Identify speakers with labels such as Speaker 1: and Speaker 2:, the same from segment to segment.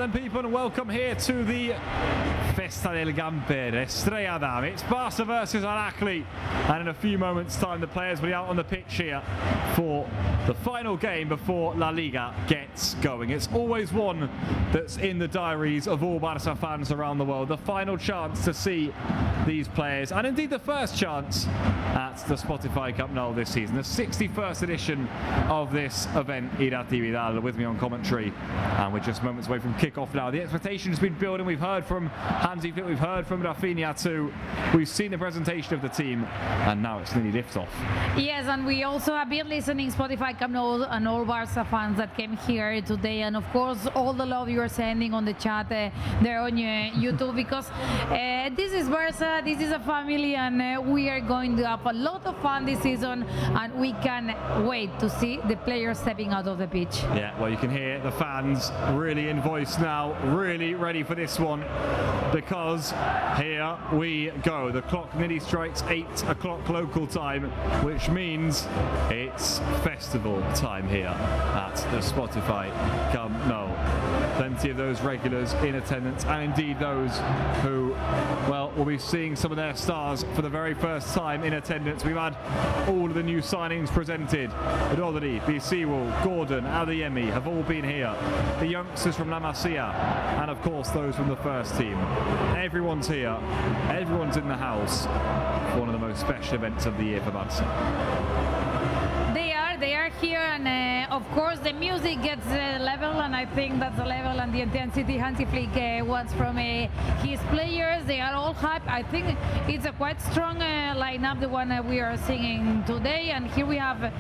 Speaker 1: gentlemen, people, and welcome here to the Festa del Gamper, Estrella Damm. It's Barca versus Ahly, and in a few moments' time, the players will be out on the pitch here for the final game before La Liga gets going. It's always one that's in the diaries of all Barca fans around the world. The final chance to see these players, and indeed the first chance at the Spotify Camp Nou this season. The 61st edition of this event, Irati Vidal, with me on commentary, and we're just moments away from kick-off now. The expectation has been building. We've heard from Hansi Flick, we've heard from Rafinha too. We've seen the presentation of the team, and now it's nearly liftoff.
Speaker 2: Yes, and we also have been listening Spotify Camp Nou and all Barca fans that came here today, and of course all the love you are sending on the chat there on YouTube, because this is Barca, this is a family, and we are going to have a lot of fun this season, and we can wait to see the players stepping out of the pitch.
Speaker 1: Yeah, well, you can hear the fans really in voice now, really ready for this one, because here we go. The clock nearly strikes 8 o'clock local time, which means it's festival time here at the Spotify Camp Nou. Plenty of those regulars in attendance, and indeed those who, well, will be seeing some of their stars for the very first time in attendance. We've had all of the new signings presented. Rodri, Bicewell, Gordon, Adeyemi have all been here. The youngsters from La Masia, and of course those from the first team. Everyone's here, everyone's in the house for one of the most special events of the year for Barca.
Speaker 2: They are here, and of course the music gets level, and I think that's the level and the intensity Hansi Flick wants from his players. They are all hyped. I think it's a quite strong lineup, the one we are singing today, and here we have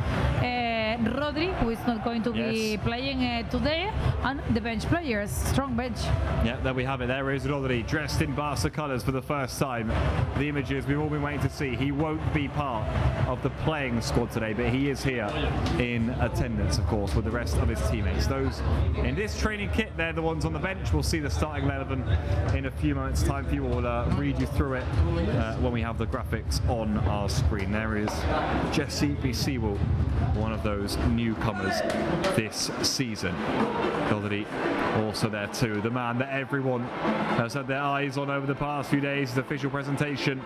Speaker 2: Rodri, who is not going to be playing today, and the bench players, strong bench.
Speaker 1: Yeah, there we have it. There is Rodri, dressed in Barca colours for the first time. The images we've all been waiting to see. He won't be part of the playing squad today, but he is here in attendance, of course, with the rest of his teammates. Those in this training kit, they're the ones on the bench. We'll see the starting 11 in a few moments' time. People will read you through it when we have the graphics on our screen. There is Jesse Bicewell, one of those newcomers this season. Rodri also there too, the man that everyone has had their eyes on over the past few days. His official presentation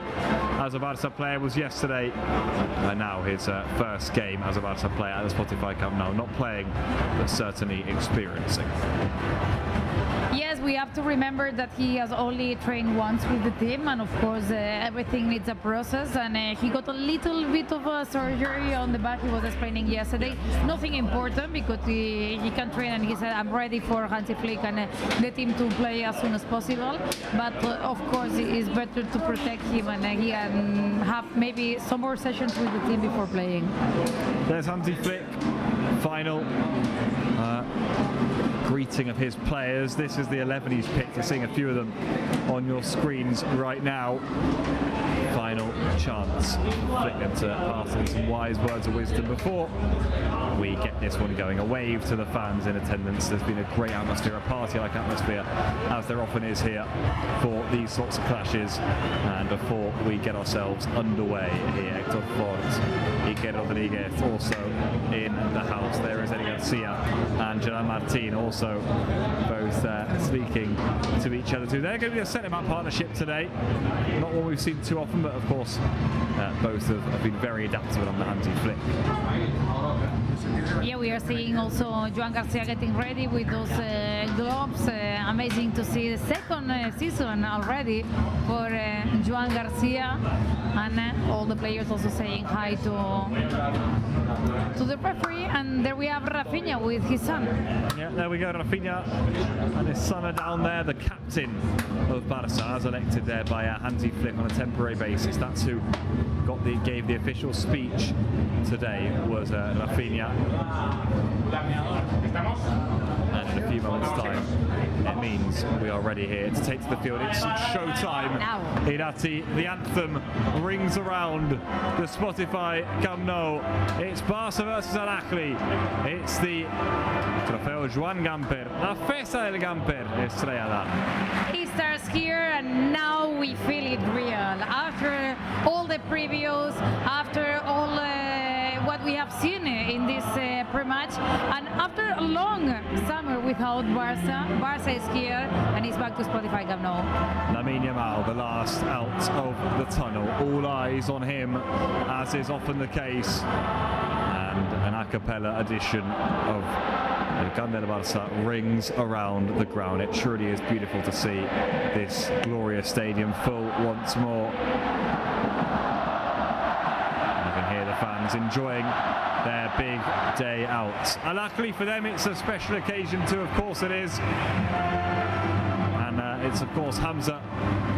Speaker 1: as a Barca player was yesterday, and now his first game as a Barca player at the Spotify Camp Nou. Not playing, but certainly experiencing.
Speaker 2: Yes, we have to remember that he has only trained once with the team, and of course everything needs a process, and he got a little bit of a surgery on the back. He was explaining yesterday. Nothing important, because he can train, and he said, I'm ready for Hansi Flick and the team to play as soon as possible, but of course it's better to protect him, and he can have maybe some more sessions with the team before playing.
Speaker 1: There's Hansi Flick, final greeting of his players. This is the 11 he's picked. You're seeing a few of them on your screens right now. Final chance. Flick them to pass on some wise words of wisdom before we get this one going. A wave to the fans in attendance. There's been a great atmosphere, a party-like atmosphere, as there often is here for these sorts of clashes. And before we get ourselves underway here, Hector Fort, Iker Rodriguez also in the house. There is Eddie Garcia and Gerard Martin also both speaking to each other too. They're going to be a centre-back partnership today. Not one we've seen too often, but of course both have been very adaptable on the Hansi Flick.
Speaker 2: Yeah, we are seeing also Joan Garcia getting ready with those gloves. Amazing to see the second season already for Joan Garcia, and all the players also saying hi to the referee. And there we have Rafinha with his son.
Speaker 1: Yeah, there we go. Rafinha and his son are down there. The captain of Barca, as elected there by Hansi Flick on a temporary basis. That's who gave the official speech today, was Rafinha. And in a few moments' time, it means we are ready here to take to the field. It's showtime. Irati, the anthem rings around the Spotify Camp Nou. It's Barca versus Ahly. It's the Trofeo Joan Gamper, la Festa del Gamper, Estrella Damm.
Speaker 2: He starts here, and now we feel it real. After all the previews, after all what we have seen in this pre-match. And after a long summer without Barca is here and he's back to Spotify Camp Nou.
Speaker 1: Lamine Yamal, the last out of the tunnel. All eyes on him, as is often the case. And an a cappella edition of El Camp del Barça rings around the ground. It truly is beautiful to see this glorious stadium full once more. You can hear the fans enjoying their big day out. And luckily for them, it's a special occasion too, of course it is. And it's, of course, Hamza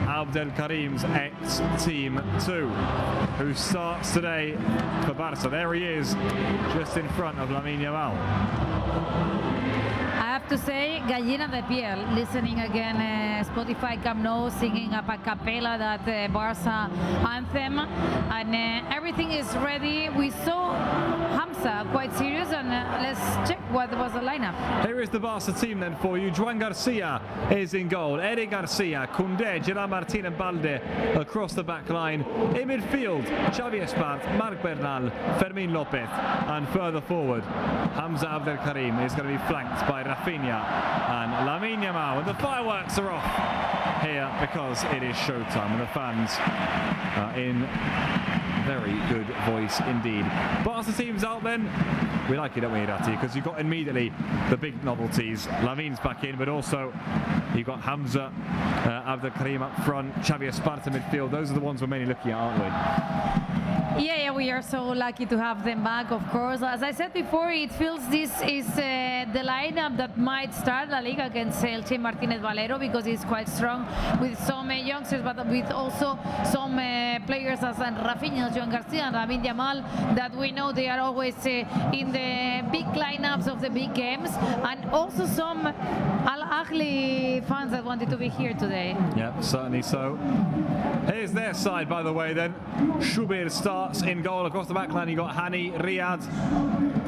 Speaker 1: Abdelkarim's ex-team too, who starts today for Barca. There he is, just in front of Lamine Yamal.
Speaker 2: I have to say, gallina de piel, listening again Spotify Camp Nou, singing a cappella that Barca anthem, and everything is ready. We saw Hamza quite serious, and let's check what was the lineup.
Speaker 1: Here is the Barca team then for you. Joan Garcia is in goal. Eric Garcia, Koundé, Gerard Martin and Balde across the back line. In midfield, Xavi Espart, Marc Bernal, Fermin Lopez, and further forward, Hamza Abdelkarim is going to be flanked by Rafinha and Lamine Yamal. And the fireworks are off here because it is showtime, and the fans are in very good voice indeed. Barca team's out then. We like it, don't we, Irati? Because you've got immediately the big novelties. Lamine's back in, but also you've got Hamza Abdelkarim up front, Xavi Espart in midfield. Those are the ones we're mainly looking at, aren't we?
Speaker 2: Yeah, we are so lucky to have them back, of course. As I said before, it feels this is the lineup that might start La Liga against Elche Martinez Valero, because it's quite strong with some youngsters, but with also some players as Rafinha, Joan Garcia, and Lamine Yamal, that we know they are always in the big lineups of the big games, and also some Ahly fans that wanted to be here today.
Speaker 1: Yeah, certainly so. Here's their side, by the way, then. Shubir starts in goal. Across the back line, you got Hani, Riyad,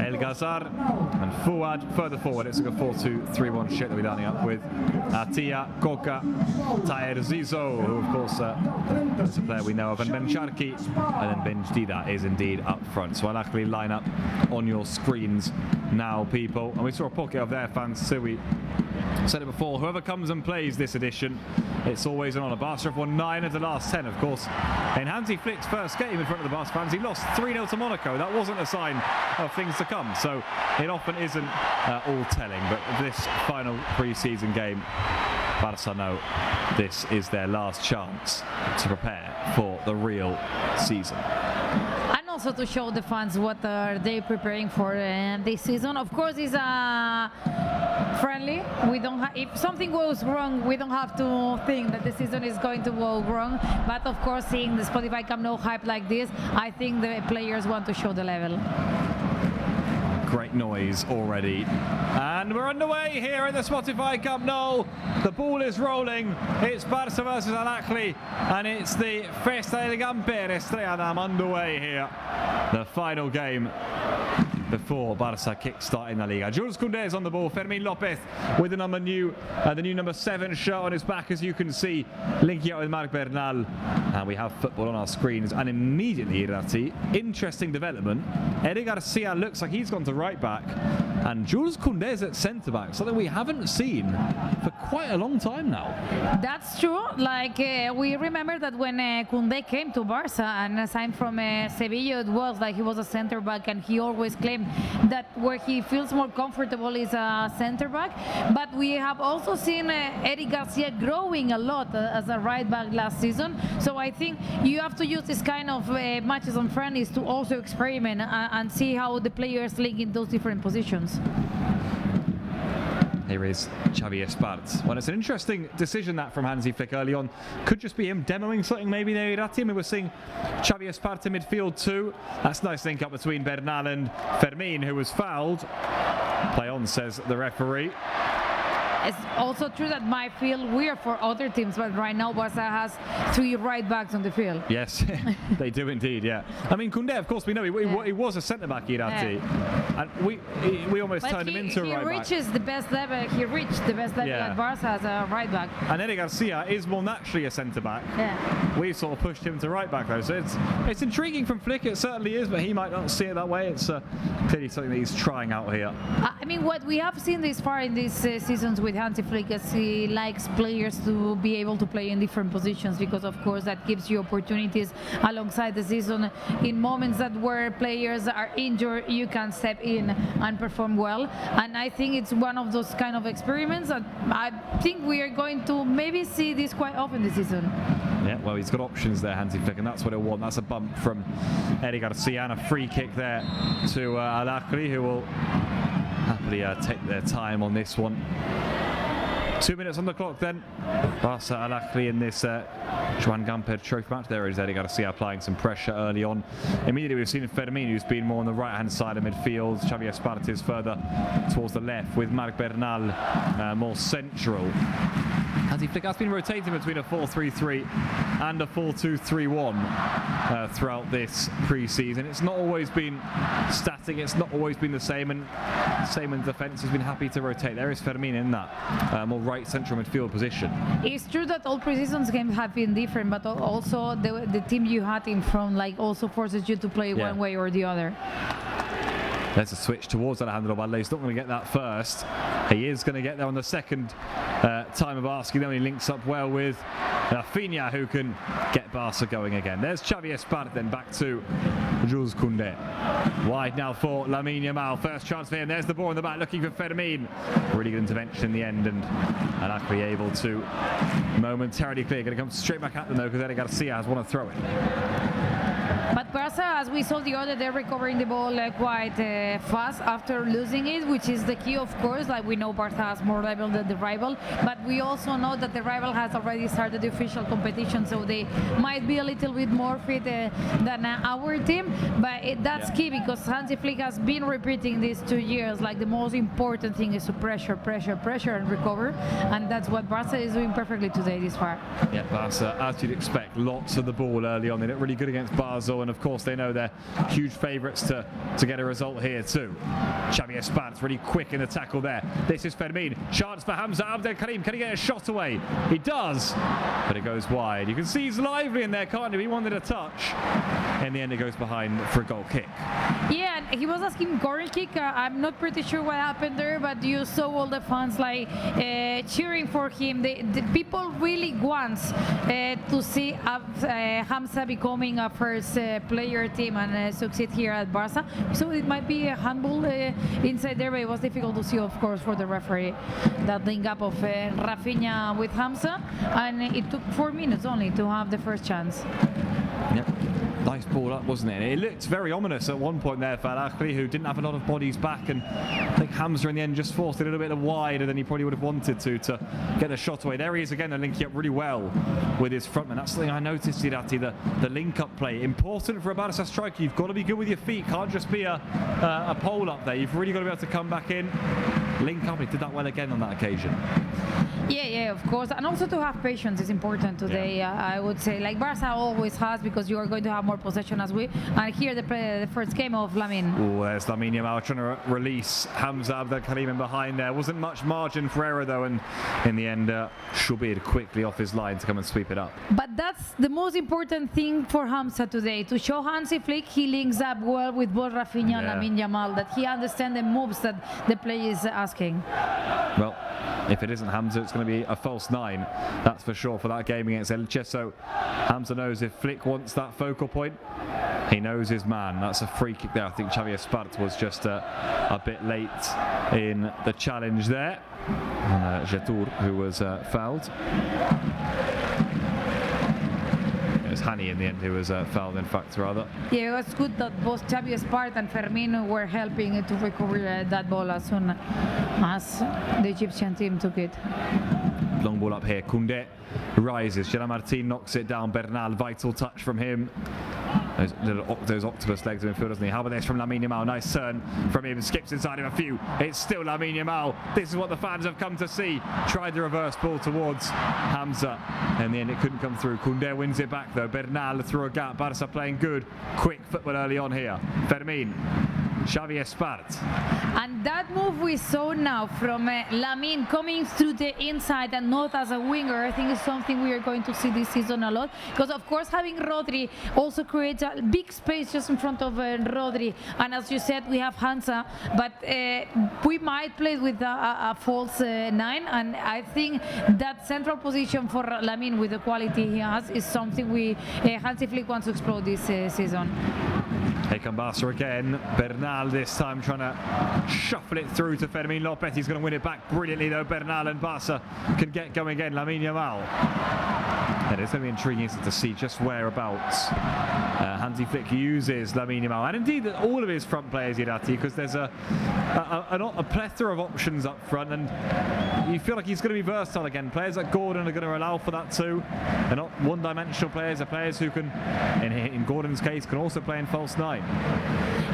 Speaker 1: El Ghazar, and Fouad. Further forward, it's like a 4-2-3-1 shit that we're lining up with Atia, Koka, Taher Zizo, who, of course, is a player we know of, and Ben Sharki, and then Ben Jdida is indeed up front. So I'll actually line up on your screens now, people. And we saw a pocket of their fans, so we said it before, whoever comes and plays this edition, it's always an honour. Barca have won 9 of the last 10, of course. In Hansi Flick's first game in front of the Barca fans, he lost 3-0 to Monaco. That wasn't a sign of things to come, so it often isn't all telling. But this final pre-season game, Barca know this is their last chance to prepare for the real season.
Speaker 2: And also to show the fans what are they preparing for this season. Of course, it's a friendly. We don't if something goes wrong, we don't have to think that the season is going to go wrong. But of course, seeing the Spotify Camp Nou hype like this, I think the players want to show the level.
Speaker 1: Great noise already. And we're underway here at the Spotify Camp Nou. The ball is rolling. It's Barca versus Ahly, and it's the Festa del Gamper Estrella underway here. The final game before Barca kick-start in La Liga. Jules Koundé is on the ball. Fermin Lopez with the new number 7 shirt on his back, as you can see, linking up with Marc Bernal. And we have football on our screens. And immediately, Irati, interesting development. Eric Garcia looks like he's gone to right back, and Jules Koundé is at centre back, something we haven't seen for quite a long time now.
Speaker 2: That's true. Like we remember that when Koundé came to Barca and signed from Sevilla, it was like he was a centre back, and he always claimed that where he feels more comfortable is a centre back. But we have also seen Eric Garcia growing a lot as a right back last season. So I think you have to use this kind of matches on friendlies to also experiment and see how the players link in those different positions.
Speaker 1: Here is Xavi Espart. Well, it's an interesting decision that from Hansi Flick early on. Could just be him demoing something maybe there, Irati. I mean, we're seeing Xavi Espart in midfield too. That's a nice link up between Bernal and Fermin, who was fouled. Play on, says the referee.
Speaker 2: also true that might feel weird for other teams, but right now Barca has 3 right backs on the field.
Speaker 1: Yes, they do indeed, yeah. I mean, Koundé, of course, we know he was a centre-back, Irati. And we almost turned him into a right back.
Speaker 2: He reached the best level at Barca as a right back.
Speaker 1: And Eddie Garcia is more naturally a centre-back.
Speaker 2: Yeah.
Speaker 1: We've sort of pushed him to right back, though. So it's intriguing from Flick, it certainly is, but he might not see it that way. It's clearly something that he's trying out here.
Speaker 2: I mean, what we have seen this far in these seasons with Hansi Flick is he likes players to be able to play in different positions, because of course that gives you opportunities alongside the season. In moments that where players are injured, you can step in and perform well, and I think it's one of those kind of experiments that I think we are going to maybe see this quite often this season.
Speaker 1: Yeah, well, he's got options there, Hansi Flick, and that's what he'll want. That's a bump from Eddie Garcia and a free kick there to Ahly, who will happily take their time on this one. 2 minutes on the clock then. Barca Ahly in this Joan Gamper trophy match. There is Eddie Garcia applying some pressure early on. Immediately we've seen Fermin, who's been more on the right-hand side of midfield. Xavi Espartes further towards the left, with Marc Bernal more central. Hansi Flick has been rotating between a 4-3-3 and a 4-2-3-1 throughout this pre-season. It's not always been static, it's not always been the same, and same in defence, has been happy to rotate. There is Fermin in that more right central midfield position. It's
Speaker 2: true that all pre-season games have been different, but also the team you had in front like forces you to play one way or the other.
Speaker 1: There's a switch towards Alejandro Valde. He's not going to get that first. He is going to get there on the second time of asking. Then he links up well with Rafinha, who can get Barca going again. There's Xavi Espartes, then back to Jules Koundé. Wide now for Lamine Yamal. First chance for him. There's the ball in the back, looking for Fermin. Really good intervention in the end, and Ahly able to momentarily clear. Going to come straight back at them though, because Eddie Garcia has won a throw in.
Speaker 2: But Barca, as we saw the other day, recovering the ball quite fast after losing it, which is the key, of course. Like we know Barca has more level than the rival, but we also know that the rival has already started the official competition, so they might be a little bit more fit than our team. But that's key, because Hansi Flick has been repeating these 2 years, like the most important thing is to pressure and recover, and that's what Barca is doing perfectly today this far.
Speaker 1: Yeah, Barca, as you'd expect, lots of the ball early on. They look really good against Basel, and of course they know they're huge favourites to get a result here too. Xavi Espartes really quick in the tackle there. This is Fermin. Chance for Hamza Abdelkarim. Can he get a shot away? He does, but it goes wide. You can see he's lively in there, can't you? He wanted a touch. In the end, it goes behind for a goal kick.
Speaker 2: Yeah, and he was asking corner kick. I'm not pretty sure what happened there, but you saw all the fans like cheering for him. The people really want to see Hamza becoming a first player team and succeed here at Barca. So it might be a handball inside there, but it was difficult to see, of course, for the referee. That link up of Rafinha with Hamza, and it took 4 minutes only to have the first chance.
Speaker 1: Yep. Nice ball up, wasn't it? It looked very ominous at one point there for Ahly, who didn't have a lot of bodies back, and I think Hamza in the end just forced it a little bit wider than he probably would have wanted to get the shot away. There he is again, they're linking up really well with his frontman. That's something I noticed, Irati, the link-up play. Important for a Barca striker. You've got to be good with your feet. Can't just be a pole up there. You've really got to be able to come back in, link up. He did that well again on that occasion.
Speaker 2: Yeah, of course, and also to have patience is important today. I would say, like Barca always has, because you are going to have more possession as we. And here the first game of Lamine.
Speaker 1: Oh, there's Lamine Yamal trying to release Hamza Abdelkarim in behind there. Wasn't much margin for error though, and in the end, Shubir quickly off his line to come and sweep it up.
Speaker 2: But that's the most important thing for Hamza today, to show Hansi Flick he links up well with both Rafinha and Lamine Yamal, that he understands the moves that the play is asking.
Speaker 1: Well, if it isn't Hamza, it's going to be a false 9, that's for sure, for that game against Elche. So Hamza knows if Flick wants that focal point, he knows his man. That's a free kick there. I think Xavi Espartes was just a bit late in the challenge there. And Jetour, who was fouled. It was Hani in the end who was fouled, in fact, rather.
Speaker 2: Yeah, it was good that both Xavi Espartes and Fermin were helping to recover that ball as soon as the Egyptian team took it.
Speaker 1: Long ball up here. Koundé rises. Gerard Martin knocks it down. Bernal, vital touch from him. those octopus legs in midfield, doesn't he? How about this from Lamine Yamal? Nice turn from him, skips inside him a few. It's still Lamine Yamal. This is what the fans have come to see. Tried the reverse ball towards Hamza. In the end, it couldn't come through. Koundé wins it back though. Bernal through a gap. Barca playing good. Quick football early on here. Fermin. Xavi Espart.
Speaker 2: And that move we saw now from Lamine coming through the inside and not as a winger, I think is something we are going to see this season a lot. Because of course having Rodri also creates a big space just in front of Rodri. And as you said, we have Hamza, but we might play with a false 9. And I think that central position for Lamine with the quality he has is something Hansi Flick wants to explore this season.
Speaker 1: Here come Barca again. Bernal this time trying to shuffle it through to Fermin Lopez. He's going to win it back brilliantly though. Bernal and Barca can get going again. Lamine Yamal. And it's going to be intriguing to see just whereabouts Hansi Flick uses Lamine Yamal. And indeed all of his front players, Irati, because there's a plethora of options up front. And you feel like he's going to be versatile again. Players like Gordon are going to allow for that too. They're not one-dimensional players. They're players who can, in Gordon's case, can also play in false 9.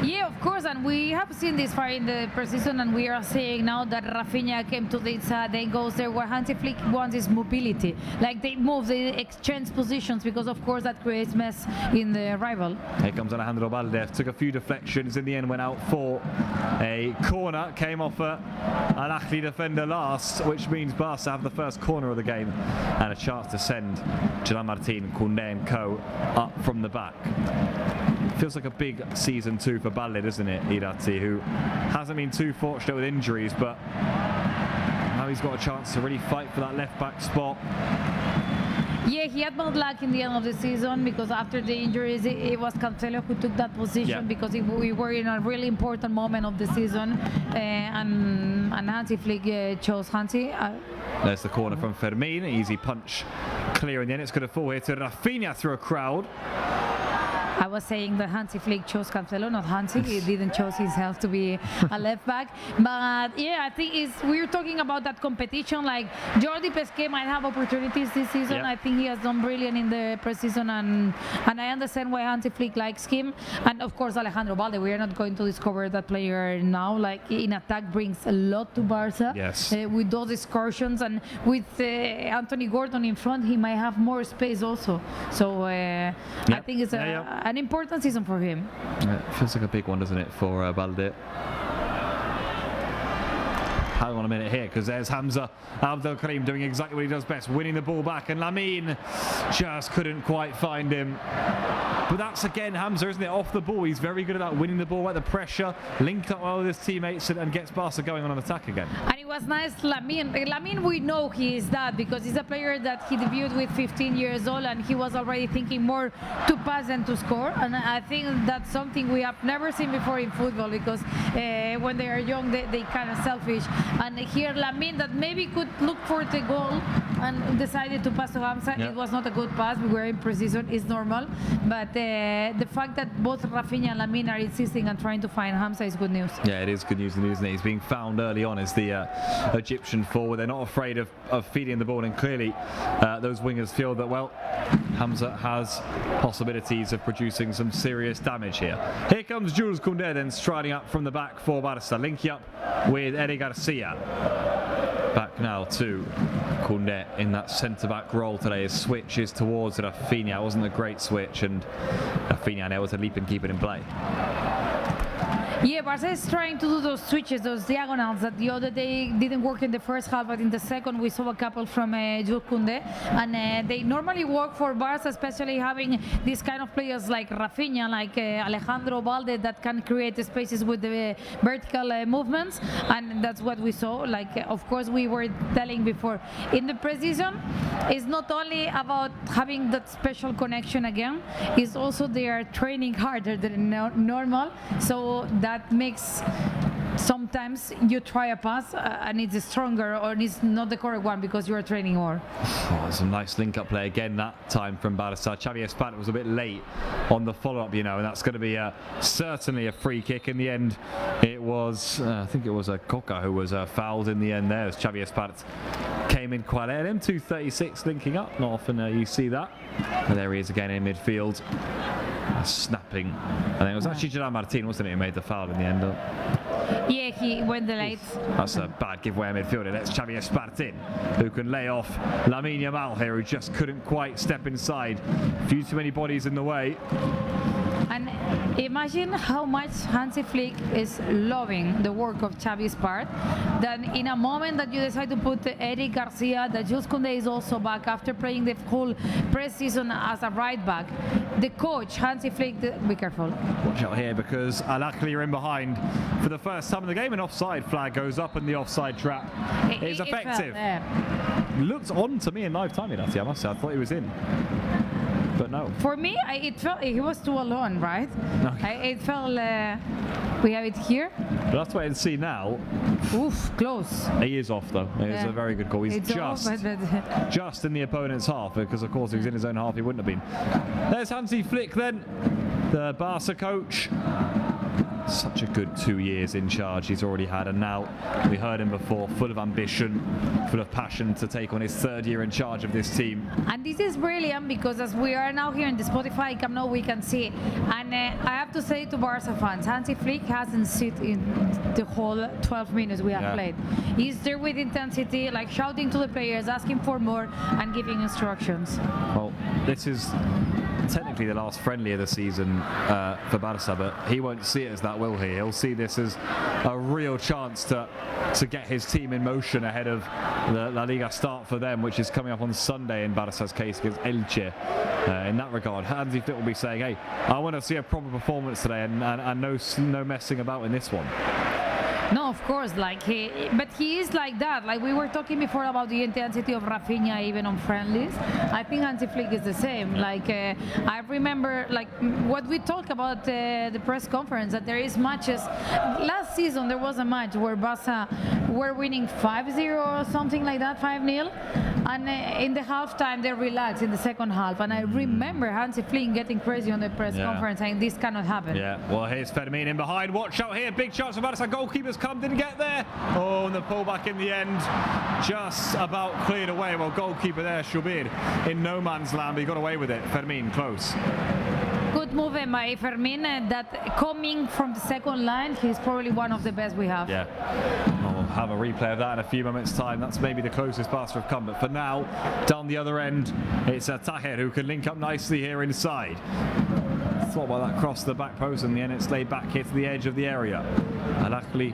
Speaker 2: Yeah, of course, and we have seen this far in the preseason, and we are saying now that Rafinha came to the inside, then goes there. What Hansi Flick wants is mobility. Like they move, they exchange positions, because of course that creates mess in the rival.
Speaker 1: Here comes Alejandro Balde. Took a few deflections, in the end went out for a corner. Came off an Ahly defender last, which means Barca have the first corner of the game and a chance to send Gerard Martin, Koundé and co up from the back. Feels like a big season 2 for Balde, doesn't it, Irati, who hasn't been too fortunate with injuries, but now he's got a chance to really fight for that left back spot.
Speaker 2: Yeah, he had bad luck in the end of the season because after the injuries, it was Cancelo who took that position because we were in a really important moment of the season, and Hansi Flick chose Hansi.
Speaker 1: There's the corner from Fermin, easy punch, clear in the end. It's going to fall here to Rafinha through a crowd.
Speaker 2: I was saying that Hansi Flick chose Cancelo, not Hansi. He didn't choose himself to be a left back. But yeah, I think we're talking about that competition. Like Jordi Pesquet might have opportunities this season. I think he has done brilliant in the preseason, and I understand why Hansi Flick likes him. And of course, Alejandro Balde. We are not going to discover that player now. Like in attack, brings a lot to Barca.
Speaker 1: Yes.
Speaker 2: With those excursions and with Anthony Gordon in front, he might have more space also. So I think it's an important season for him.
Speaker 1: It feels like a big one, doesn't it, for Balde? Hang on a minute here, because there's Hamza Abdelkarim doing exactly what he does best, winning the ball back, and Lamine just couldn't quite find him. But that's again Hamza, isn't it? Off the ball, he's very good at that, winning the ball at the pressure, linked up well with his teammates, and gets Barca going on an attack again.
Speaker 2: And it was nice, Lamine, we know he is that because he's a player that he debuted with 15 years old, and he was already thinking more to pass than to score. And I think that's something we have never seen before in football, because when they are young, they kind of selfish. And here Lamine, that maybe could look for the goal and decided to pass to Hamza. It was not a good pass. We were in preseason, it's normal. But the fact that both Rafinha and Lamine are insisting and trying to find Hamza is good news. Yeah,
Speaker 1: it is good news, isn't it? He's being found early on as the Egyptian forward. They're not afraid of feeding the ball, and clearly those wingers feel that, well, Hamza has possibilities of producing some serious damage here. Here comes Jules Koundé then striding up from the back for Barca, linking up with Eric Garcia. Back now to Koundé in that centre-back role today. His switch is towards Rafinha. It wasn't a great switch, and Rafinha able to leap and keep it in play.
Speaker 2: Yeah, Barca is trying to do those switches, those diagonals that the other day didn't work in the first half, but in the second we saw a couple from Jules Koundé, and they normally work for Barca, especially having these kind of players like Rafinha, like Alejandro Balde, that can create the spaces with the vertical movements, and that's what we saw. Like, of course, we were telling before, in the preseason, it's not only about having that special connection again, it's also they are training harder than normal, so that makes sometimes you try a pass and it's stronger or it's not the correct one because you are training more.
Speaker 1: Oh, it's a nice link-up play again that time from Barca. Xavi Espart was a bit late on the follow-up, you know, and that's going to be certainly a free kick. In the end, it was, I think it was Coca who was fouled in the end there, as Xavi Espart came in quite late. M236 linking up, not often you see that. And there he is again in midfield. snapping. I think it was actually Gerard Martin, wasn't it, who made the foul in the end?
Speaker 2: Yeah, he went late.
Speaker 1: That's a bad giveaway at midfielder. That's Xavi Espartin, who can lay off Lamine Yamal here, who just couldn't quite step inside. Few too many bodies in the way.
Speaker 2: And imagine how much Hansi Flick is loving the work of Xavi Espart, that in a moment that you decide to put Eric Garcia, that Jules Koundé is also back after playing the whole pre-season as a right back, the coach, Hansi Flick, be careful.
Speaker 1: Watch out here because Ahly are in behind for the first time in the game. An offside flag goes up and the offside trap is effective. It looked on to me in live time, I must say. I thought he was in. But no.
Speaker 2: For me, it felt he was too alone, right?
Speaker 1: Okay.
Speaker 2: It felt. We have it here.
Speaker 1: But that's what I see now.
Speaker 2: Oof, close.
Speaker 1: He is off though. It's a very good goal. He's just in the opponent's half, because of course if he was in his own half he wouldn't have been. There's Hansi Flick then, the Barca coach. Such a good 2 years in charge he's already had, and now we heard him before, full of ambition, full of passion to take on his 3rd year in charge of this team.
Speaker 2: And this is brilliant because as we are now here in the Spotify Camp Nou, we can see, and I have to say to Barca fans, Hansi Flick hasn't sit in the whole 12 minutes we have played. He's there with intensity, like shouting to the players, asking for more and giving instructions.
Speaker 1: Well, this is technically the last friendly of the season for Barca, but he won't see it as that, will he? He'll see this as a real chance to get his team in motion ahead of the La Liga start for them, which is coming up on Sunday in Barca's case against Elche. In that regard, Hansi Flick will be saying, hey, I want to see a proper performance today and no messing about in this one.
Speaker 2: No, of course, but he is like that. Like we were talking before about the intensity of Rafinha even on friendlies. I think Hansi Flick is the same. Like I remember, like what we talked about the press conference, that there is matches. Last season there was a match where Barca were winning 5-0 or something like that, 5-0, and in the halftime they relaxed in the second half. And I remember Hansi Flick getting crazy on the press conference saying this cannot happen.
Speaker 1: Yeah. Well, here's Fermin in behind. Watch out here, big chance for Barca. Goalkeepers come, didn't get there. Oh, and the pullback in the end just about cleared away. Well, goalkeeper there, Shubir, in no man's land, but he got away with it. Fermin close.
Speaker 2: Good move by Fermin, that coming from the second line, he's probably one of the best we have.
Speaker 1: Yeah. We'll have a replay of that in a few moments' time. That's maybe the closest Barca have come. But for now, down the other end, it's Taher who can link up nicely here inside. Thought about that cross to the back post, and the end it's laid back here to the edge of the area. Ahly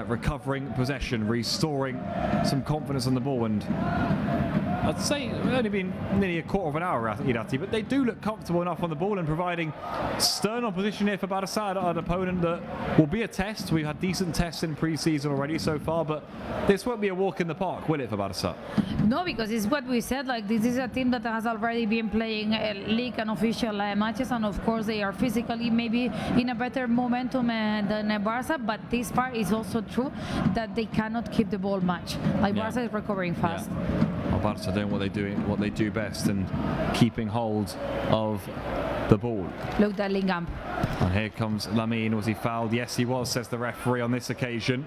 Speaker 1: recovering possession, restoring some confidence on the ball, and I'd say it's only been nearly a quarter of an hour, Irati, but they do look comfortable enough on the ball and providing stern opposition here for Barca, an opponent that will be a test. We've had decent tests in pre-season already so far, but this won't be a walk in the park, will it, for Barca?
Speaker 2: No, because it's what we said, like this is a team that has already been playing league and official matches, and of course they are physically maybe in a better momentum than Barca, but this part is also true that they cannot keep the ball much. Like Barca is recovering fast.
Speaker 1: Well, Barca doing what they do best, and keeping hold of the ball.
Speaker 2: Look at Lingam.
Speaker 1: And here comes Lamine. Was he fouled? Yes, he was, says the referee on this occasion.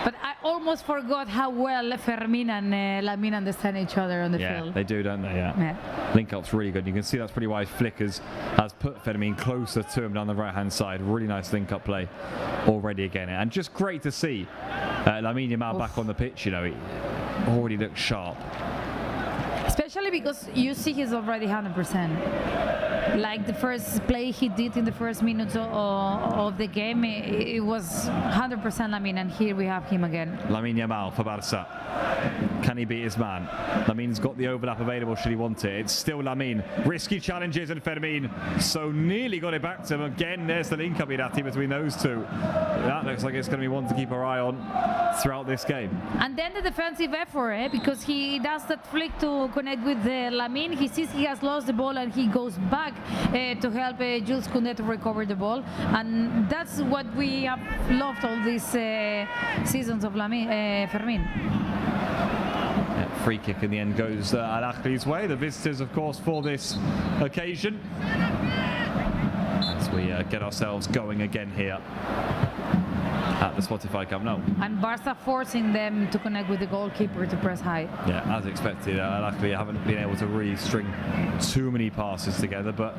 Speaker 2: But I almost forgot how well Fermin and Lamine understand each other on the field.
Speaker 1: Yeah, they do, don't they? Yeah. Link up's really good. You can see that's pretty why Flick has put Fermin closer to him down the right-hand side. Really nice link up play already again. And just great to see Lamine Yamal back on the pitch. You know, he already looks sharp.
Speaker 2: Especially because you see he's already 100%. Like the first play he did in the first minutes of the game, it was 100% Lamine, and here we have him again. Lamine
Speaker 1: Yamal for Barca. Can he beat his man? Lamine's got the overlap available should he want it. It's still Lamine. Risky challenges, and Fermin so nearly got it back to him. Again, there's the link up between those two. That looks like it's going to be one to keep our eye on throughout this game.
Speaker 2: And then the defensive effort, because he does that flick to connect with Lamine. He sees he has lost the ball and he goes back to help Jules Koundé to recover the ball. And that's what we have loved all these seasons of Fermin.
Speaker 1: Free kick in the end goes Ahly's way. The visitors, of course, for this occasion. As we get ourselves going again here. at the Spotify Camp Nou.
Speaker 2: And Barca forcing them to connect with the goalkeeper to press high.
Speaker 1: Yeah, as expected. Luckily, I haven't been able to really string too many passes together, but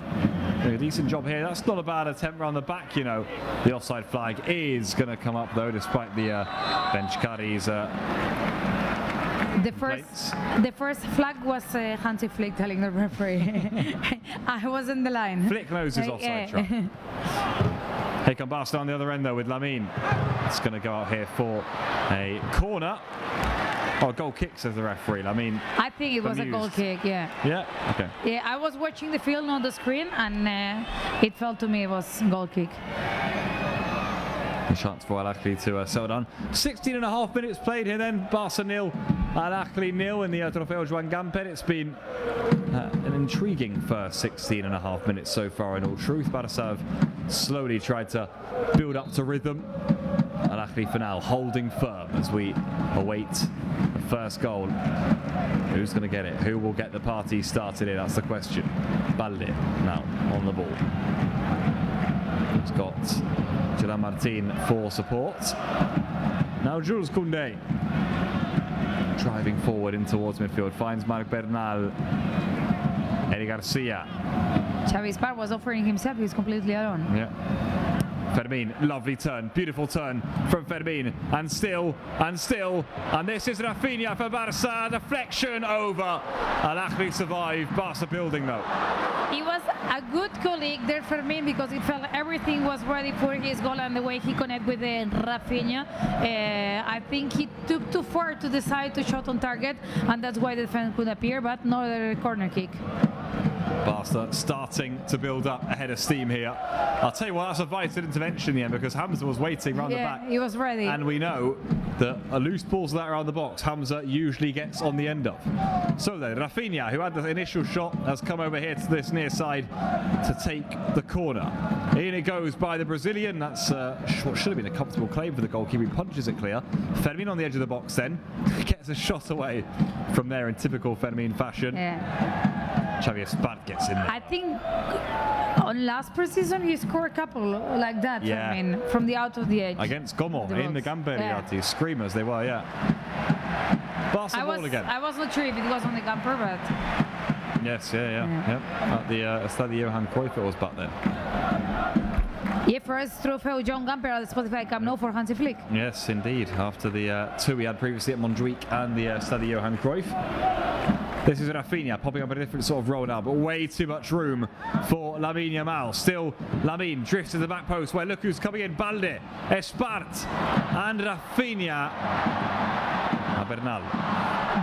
Speaker 1: a decent job here. That's not a bad attempt around the back, you know. The offside flag is going to come up, though, despite the Benchkari's
Speaker 2: the first flag was Hansi Flick telling the referee. I was in the line.
Speaker 1: Flick knows his offside trap. Here come Barcelona on the other end, though, with Lamine. It's going to go out here for a corner. Oh, goal kick, says the referee. Lamine.
Speaker 2: I think it was a goal kick, yeah.
Speaker 1: Yeah? Okay.
Speaker 2: Yeah, I was watching the film on the screen, and it felt to me it was goal kick.
Speaker 1: A chance for Ahly to settle down. 16.5 minutes played here then. Barca 0, Ahly 0 in the Trofeo Joan Gamper. It's been an intriguing first 16.5 minutes so far, in all truth. Barca have slowly tried to build up to rhythm. Ahly for now holding firm as we await the first goal. Who's going to get it? Who will get the party started here? That's the question. Balde now on the ball. He's got Julian Martin for support. Now Jules Koundé driving forward in towards midfield, finds Marc Bernal. Eric Garcia.
Speaker 2: Xavi Spar was offering himself, he's completely alone.
Speaker 1: Yeah. Fermin, lovely turn, beautiful turn from Fermin, and still, and this is Rafinha for Barca, deflection over. Ahly survive, Barca building though.
Speaker 2: He was a good colleague there, Fermin, because it felt everything was ready for his goal, and the way he connected with Rafinha. I think he took too far to decide to shot on target, and that's why the defense could appear, but not a corner kick.
Speaker 1: Barca starting to build up ahead of steam here. I'll tell you what, that's a vital intervention in the end, because Hamza was waiting round the back.
Speaker 2: He was ready.
Speaker 1: And we know that a loose balls like that around the box, Hamza usually gets on the end of. So then, Rafinha, who had the initial shot, has come over here to this near side to take the corner. In it goes by the Brazilian. That's what should have been a comfortable claim for the goalkeeper. He punches it clear. Fermin on the edge of the box then gets a shot away from there in typical Fermin fashion.
Speaker 2: Yeah.
Speaker 1: Xavi Espart gets in there.
Speaker 2: I think on last preseason he scored a couple like that.
Speaker 1: Yeah.
Speaker 2: I mean, from the out of the edge.
Speaker 1: Against Como in the Gamberiati. Screamers they were, yeah. Barca ball again.
Speaker 2: I was not sure if it was on the Gamper, but...
Speaker 1: Yes, yeah. At the Estadio Johan Cruyff it was back then.
Speaker 2: Yeah, first Trofeo Joan Gamper at the Spotify Camp Nou for Hansi Flick.
Speaker 1: Yes, indeed. After the two we had previously at Montjuic and the Estadio Johan Cruyff. This is Rafinha popping up a different sort of role now, but way too much room for Lamine Yamal. Still, Lamine drifts to the back post where look who's coming in, Balde, Espart, and Rafinha. Bernal.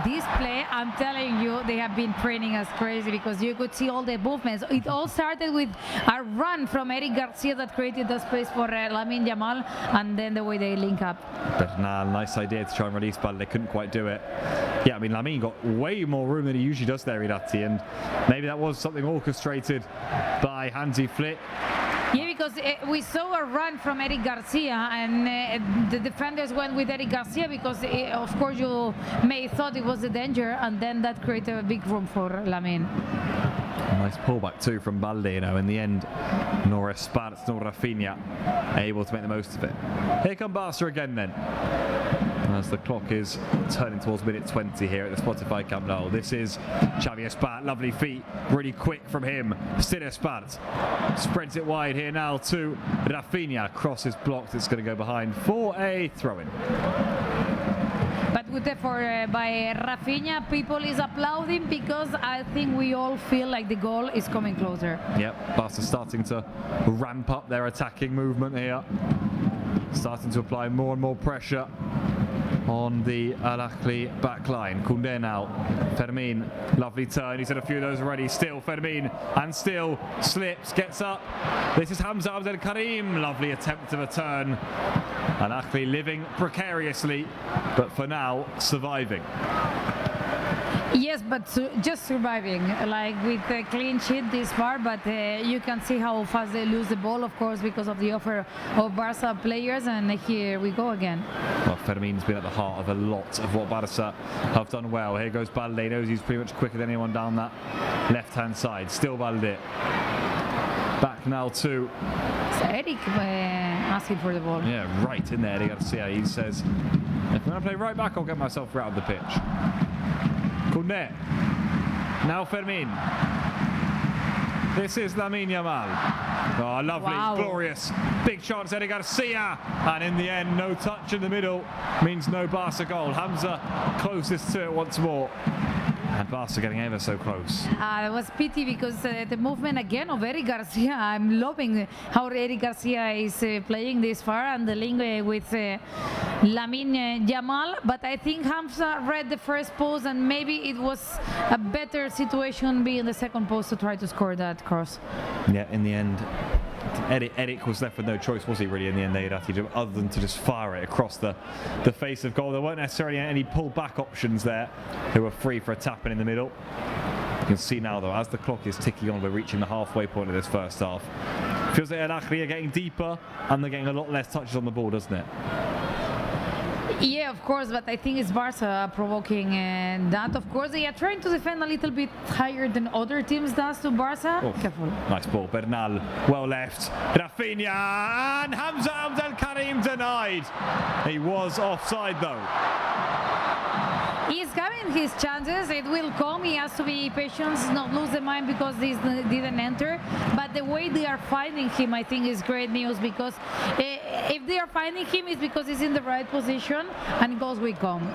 Speaker 2: This play, I'm telling you, they have been training us crazy, because you could see all the movements. It all started with a run from Eric Garcia that created the space for Lamine Yamal, and then the way they link up.
Speaker 1: Bernal, nice idea to try and release Balde, they couldn't quite do it. Yeah, I mean, Lamine got way more room than he usually does there, Irati, and maybe that was something orchestrated by Hansi Flick.
Speaker 2: Yeah, because we saw a run from Eric Garcia, and the defenders went with Eric Garcia because, of course, you may thought it was a danger, and then that created a big room for Lamine.
Speaker 1: Nice pullback too from Balde, you know, in the end, nor Espart nor Rafinha able to make the most of it. Here come Barca again then, as the clock is turning towards minute 20 here at the Spotify Camp Nou. This is Xavi Espart, lovely feet, really quick from him. Still Espart, spreads it wide here now to Rafinha, cross is blocked, it's going to go behind for a throw-in.
Speaker 2: But good effort by Rafinha. People is applauding because I think we all feel like the goal is coming closer.
Speaker 1: Yep, Barca starting to ramp up their attacking movement here. Starting to apply more and more pressure on the Ahly back line. Koundé now, Fermin, lovely turn, he's had a few of those already, still Fermin, and still slips, gets up. This is Hamza Abdel Karim, lovely attempt of a turn. And Ahly living precariously, but for now, surviving.
Speaker 2: Yes, but just surviving, like with a clean sheet this far, but you can see how fast they lose the ball, of course, because of the offer of Barca players, and here we go again.
Speaker 1: Well, Fermin's been at the heart of a lot of what Barca have done well. Here goes Balde, knows he's pretty much quicker than anyone down that left-hand side. Still Balde. Back now to
Speaker 2: Eric asking for the ball.
Speaker 1: Yeah, right in there, Eric Garcia. He says, if I'm going to play right back, I'll get myself out of the pitch. Koundé. Now Fermin. This is Lamine Yamal. Oh, lovely,
Speaker 2: Wow.
Speaker 1: glorious. Big chance, Eric Garcia. And in the end, no touch in the middle means no Barca goal. Hamza closest to it once more. And Barca getting ever so close.
Speaker 2: It was pity because the movement again of Eric Garcia. I'm loving how Eric Garcia is playing this far and the link with Lamine Yamal. But I think Hamza read the first post and maybe it was a better situation being the second post to try to score that cross.
Speaker 1: Yeah, in the end, Eric was left with no choice, was he really, in the end, other than to just fire it across the face of goal. There weren't necessarily any pull-back options there who were free for a tap-in the middle. You can see now, though, as the clock is ticking on, we're reaching the halfway point of this first half. Feels like Ahly are getting deeper and they're getting a lot less touches on the ball, doesn't it?
Speaker 2: Yeah, of course, but I think it's Barca provoking that. Of course, they are trying to defend a little bit higher than other teams does to Barca.
Speaker 1: Oh,
Speaker 2: Careful.
Speaker 1: nice ball. Bernal, well left. Rafinha and Hamza Abdel Karim denied. He was offside, though.
Speaker 2: He's having his chances. It will come. He has to be patient, not lose the mind because this didn't enter. But the way they are finding him, I think, is great news because if they are finding him, it's because he's in the right position and goals will come.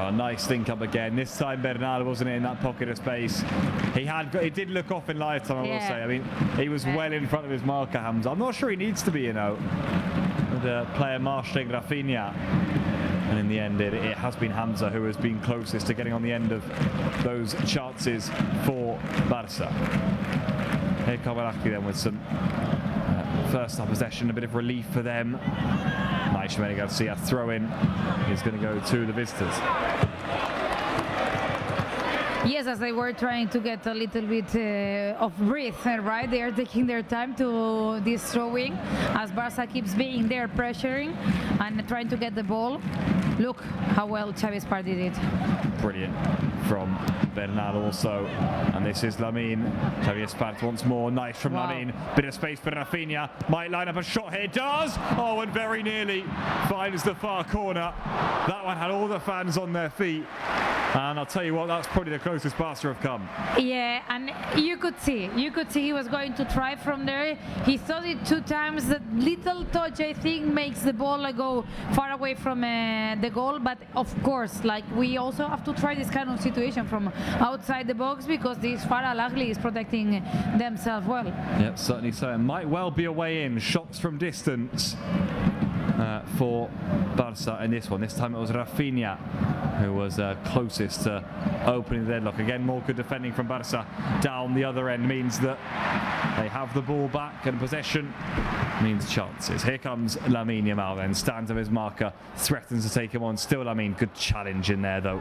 Speaker 1: Oh, nice link up again. This time Bernal wasn't in that pocket of space. He did look off in live time, I will say. I mean, he was well in front of his marker, Hamza. I'm not sure he needs to be, with the player marshalling Rafinha. And in the end, it has been Hamza who has been closest to getting on the end of those chances for Barca. Here come Ahly then with some first half possession, a bit of relief for them. Nice, Eric Garcia throw in is going to go to the visitors.
Speaker 2: Yes, as they were trying to get a little bit of breath, right? They are taking their time to this throwing as Barca keeps being there pressuring and trying to get the ball. Look how well Xavi Espart did it.
Speaker 1: Brilliant from Bernal also. And this is Lamine. Xavi Espart once more. Nice from Lamine. Bit of space for Rafinha. Might line up a shot here. Does! Oh, and very nearly finds the far corner. That one had all the fans on their feet. And I'll tell you what, that's probably the closest Barca have come.
Speaker 2: Yeah, and you could see he was going to try from there. He thought it 2 times. That little touch, I think, makes the ball go far away from the goal. But of course, like, we also have to try this kind of situation from outside the box because this far Ahly is protecting themselves well.
Speaker 1: Yeah, certainly so. It might well be a way in. Shots from distance for Barca in this one. This time it was Rafinha who was closest to opening the deadlock. Again, more good defending from Barca down the other end means that they have the ball back, and possession means chances. Here comes Lamine Yamal then, stands on his marker, threatens to take him on. Still Lamine, good challenge in there though,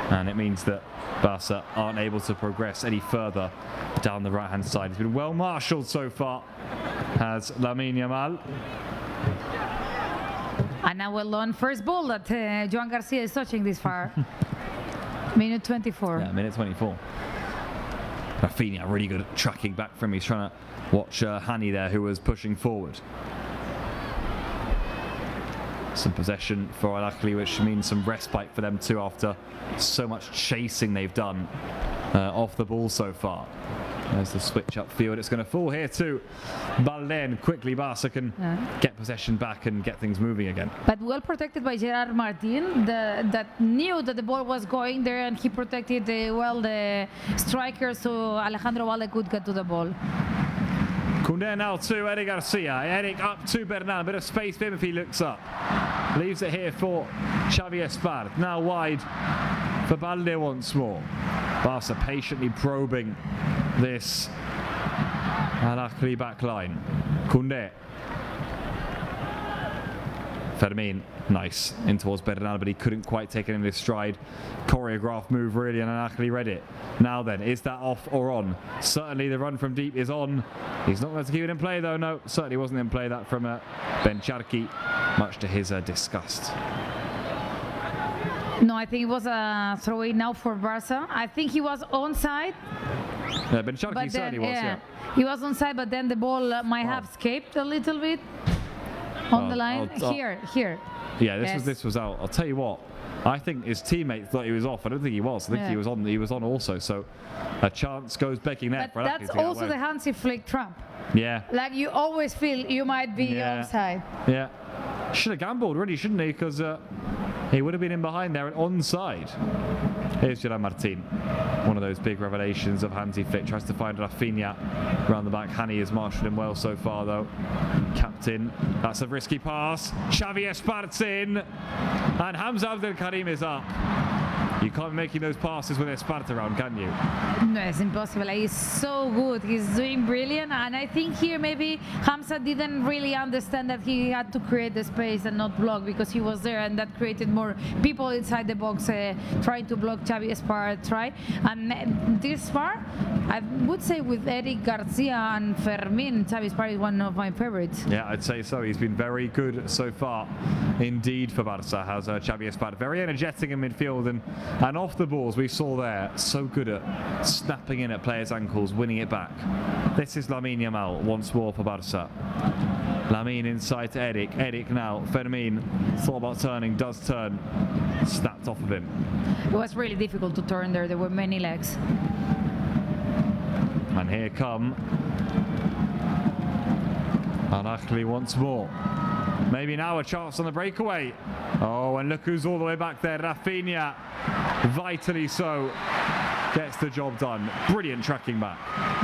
Speaker 1: and it means that Barca aren't able to progress any further down the right hand side. He's been well marshalled so far, has Lamine Yamal.
Speaker 2: And now well on first ball that Joan Garcia is touching this far. Minute 24.
Speaker 1: Yeah, minute 24. Rafinha really good at tracking back from him. He's trying to watch Ahly there, who was pushing forward. Some possession for Ahly, which means some respite for them too after so much chasing they've done off the ball so far. There's the switch upfield. It's going to fall here to Balden. Quickly, Barca can get possession back and get things moving again.
Speaker 2: But well protected by Gerard Martin, that knew that the ball was going there, and he protected well the strikers so Alejandro Valde could get to the ball.
Speaker 1: Koundé now to Eric Garcia. Eric up to Bernal. Bit of space for him if he looks up. Leaves it here for Xavi Espart. Now wide for Balde once more. Barca patiently probing this Ahly back line. Koundé. Fermin, nice, in towards Bernal, but he couldn't quite take it in his stride. Choreographed move really, and Ahly read it. Now then, is that off or on? Certainly the run from deep is on. He's not going to keep it in play though, no, certainly wasn't in play that from Ben Charki, much to his disgust.
Speaker 2: No, I think it was a throw-in now for Barca. I think he was onside.
Speaker 1: Yeah, Ben Sharkey
Speaker 2: But
Speaker 1: certainly
Speaker 2: then,
Speaker 1: was, yeah.
Speaker 2: he was onside, but then the ball might have escaped a little bit on the line. Here.
Speaker 1: Yeah,
Speaker 2: Yes.
Speaker 1: this was out. I'll tell you what. I think his teammates thought he was off. I don't think he was. I think he was on. He was on also. So a chance goes begging there.
Speaker 2: But that's also the Hansi Flick trap.
Speaker 1: Yeah.
Speaker 2: Like you always feel you might be onside.
Speaker 1: Yeah. Should have gambled really, shouldn't he? Because he would have been in behind there and onside. Here's Gerard Martin. One of those big revelations of Hansi Flick. Tries to find Rafinha around the back. Hani has marshaled him well so far though. Captain. That's a risky pass. Xavi Espart's in. And Hamza Abdelkarim is up. You can't be making those passes with Esparta around, can you?
Speaker 2: No, it's impossible. He's so good. He's doing brilliant. And I think here maybe Hamza didn't really understand that he had to create the space and not block because he was there and that created more people inside the box trying to block Xavi Esparta try. And this far, I would say with Eric Garcia and Fermin, Xavi Esparta is one of my favorites.
Speaker 1: Yeah, I'd say so. He's been very good so far. Indeed for Barca has Xavi Esparta. Very energetic in midfield and off the balls we saw there. So good at snapping in at players' ankles, winning it back. This is Lamine Yamal once more for Barca. Lamine inside to Eric. Eric now. Fermin thought about turning, does turn. Snapped off of him.
Speaker 2: It was really difficult to turn there. There were many legs.
Speaker 1: And here come Ahly once more. Maybe now a chance on the breakaway. Oh, and look who's all the way back there. Rafinha, vitally so, gets the job done. Brilliant tracking back.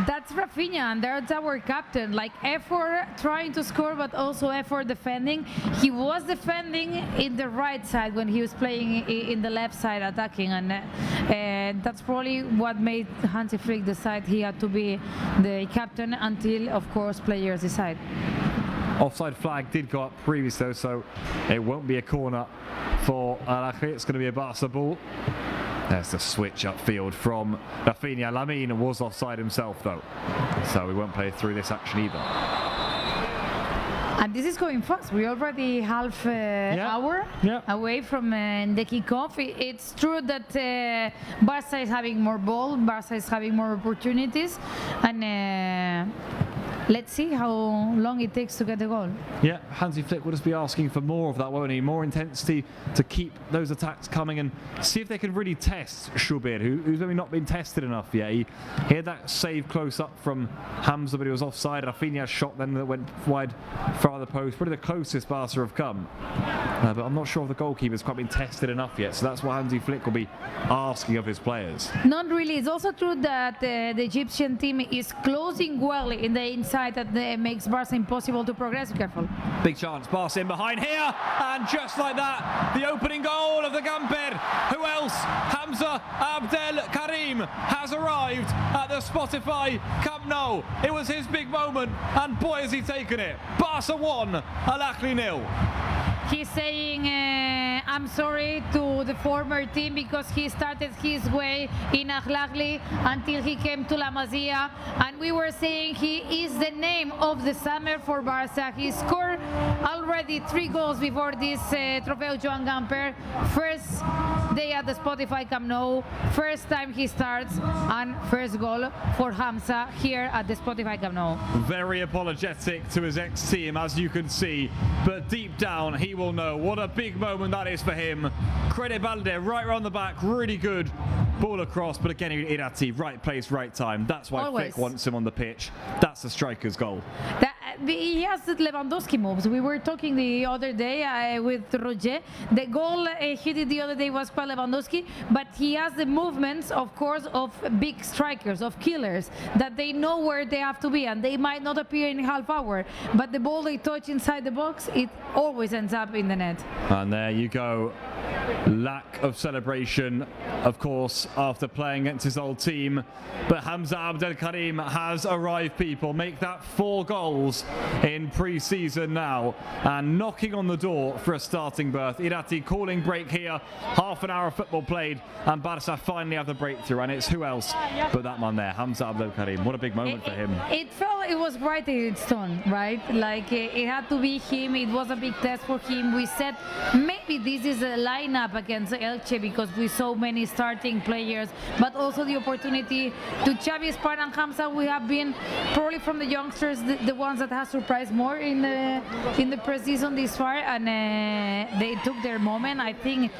Speaker 2: That's Rafinha, and that's our captain. Like effort trying to score, but also effort defending. He was defending in the right side when he was playing in the left side attacking, and that's probably what made Hansi Flick decide he had to be the captain until, of course, players decide.
Speaker 1: Offside flag did go up previously though, so it won't be a corner for Ahly. It's going to be a Barca ball. There's the switch upfield from Rafinha. Lamine was offside himself though, so we won't play through this action either.
Speaker 2: And this is going fast. We're already half hour away from the kickoff. It's true that Barca is having more ball, Barca is having more opportunities, and let's see how long it takes to get the goal.
Speaker 1: Yeah, Hansi Flick will just be asking for more of that, won't he? More intensity to keep those attacks coming and see if they can really test Shubir, who's maybe not been tested enough yet. He had that save close up from Hamza, but he was offside. Rafinha's shot then that went wide far the post. Probably the closest Barca have come. But I'm not sure if the goalkeeper's quite been tested enough yet, so that's what Hansi Flick will be asking of his players.
Speaker 2: Not really. It's also true that the Egyptian team is closing well in the inside that makes Barca impossible to progress. Careful.
Speaker 1: Big chance. Barca in behind here, and just like that, the opening goal of the Gamper. Who else? Hamza Abdelkarim has arrived at the Spotify Camp Nou. It was his big moment, and boy has he taken it. Barca 1, Ahly 0.
Speaker 2: He's saying I'm sorry to the former team because he started his way in Ahly until he came to La Masia, and we were saying he is the name of the summer for Barca. He scored already 3 goals before this Trofeo Joan Gamper. First day at the Spotify Camp Nou, first time he starts, and first goal for Hamza here at the Spotify Camp Nou.
Speaker 1: Very apologetic to his ex-team, as you can see, but deep down he will know what a big moment that is for him. Credit Balde right around the back, really good ball across, but again Irati, right place, right time. That's why Flick wants him on the pitch. That's the striker's goal.
Speaker 2: He has the Lewandowski moves. We were talking the other day with Roger. The goal he did the other day was quite Lewandowski, but he has the movements, of course, of big strikers, of killers, that they know where they have to be, and they might not appear in half hour, but the ball they touch inside the box, it always ends up in the net.
Speaker 1: And there you go. Lack of celebration, of course, after playing against his old team. But Hamza Abdelkarim has arrived, people. Make that 4 goals in pre-season now. And knocking on the door for a starting berth. Irati calling break here. Half an hour of football played. And Barca finally have the breakthrough. And it's who else but that man there, Hamza Abdelkarim. What a big moment for him.
Speaker 2: It felt it was right in its tone, right? Like it had to be him. It was a big test for him. We said maybe this is a lineup against Elche because we saw many starting players, but also the opportunity to Xavi, Span and Hamza. We have been probably from the youngsters the ones that have surprised more in the preseason this far, and they took their moment. I think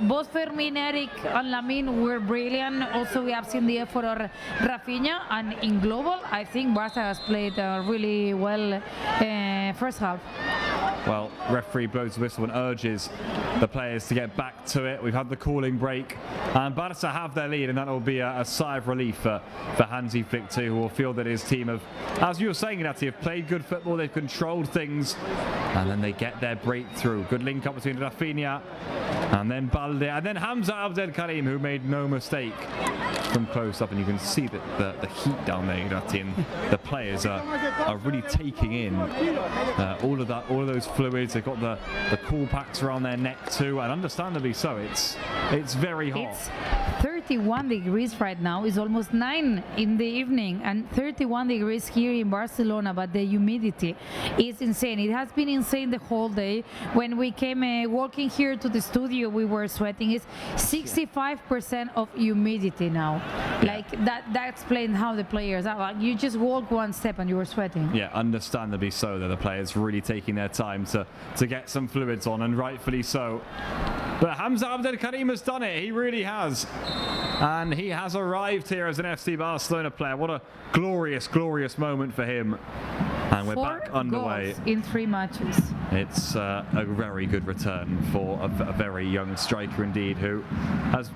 Speaker 2: both Fermin, Eric and Lamine were brilliant. Also we have seen the effort of Rafinha, and in global I think Barca has played really well first half.
Speaker 1: Well, referee blows the whistle and urges the players to get back to it. We've had the cooling break, and Barca have their lead, and that will be a sigh of relief for Hansi Flick too, who will feel that his team have, as you were saying, Nati, have played good football, they've controlled things, and then they get their breakthrough. Good link up between Rafinha and then Balde, and then Hamza Abdelkarim, who made no mistake from close up, and you can see that the heat down there, Nati, and the players are really taking in all of those fluids. They've got the cool packs around their neck too, and understandably so. It's very hot.
Speaker 2: It's 31 degrees right now. It's almost 9 in the evening, and 31 degrees here in Barcelona, but the humidity is insane. It has been insane the whole day. When we came walking here to the studio, we were sweating. It's 65% of humidity now. Like that explains how the players are. Like, you just walk one step and you were sweating.
Speaker 1: Yeah, understandably so. That the players really taking their time to get some fluids on, and rightfully so. But Hamza Abdelkarim has done it. He really has. And he has arrived here as an FC Barcelona player. What a glorious, glorious moment for him. And we're back underway.
Speaker 2: 4 goals in 3 matches.
Speaker 1: It's a very good return for a very young striker indeed, who has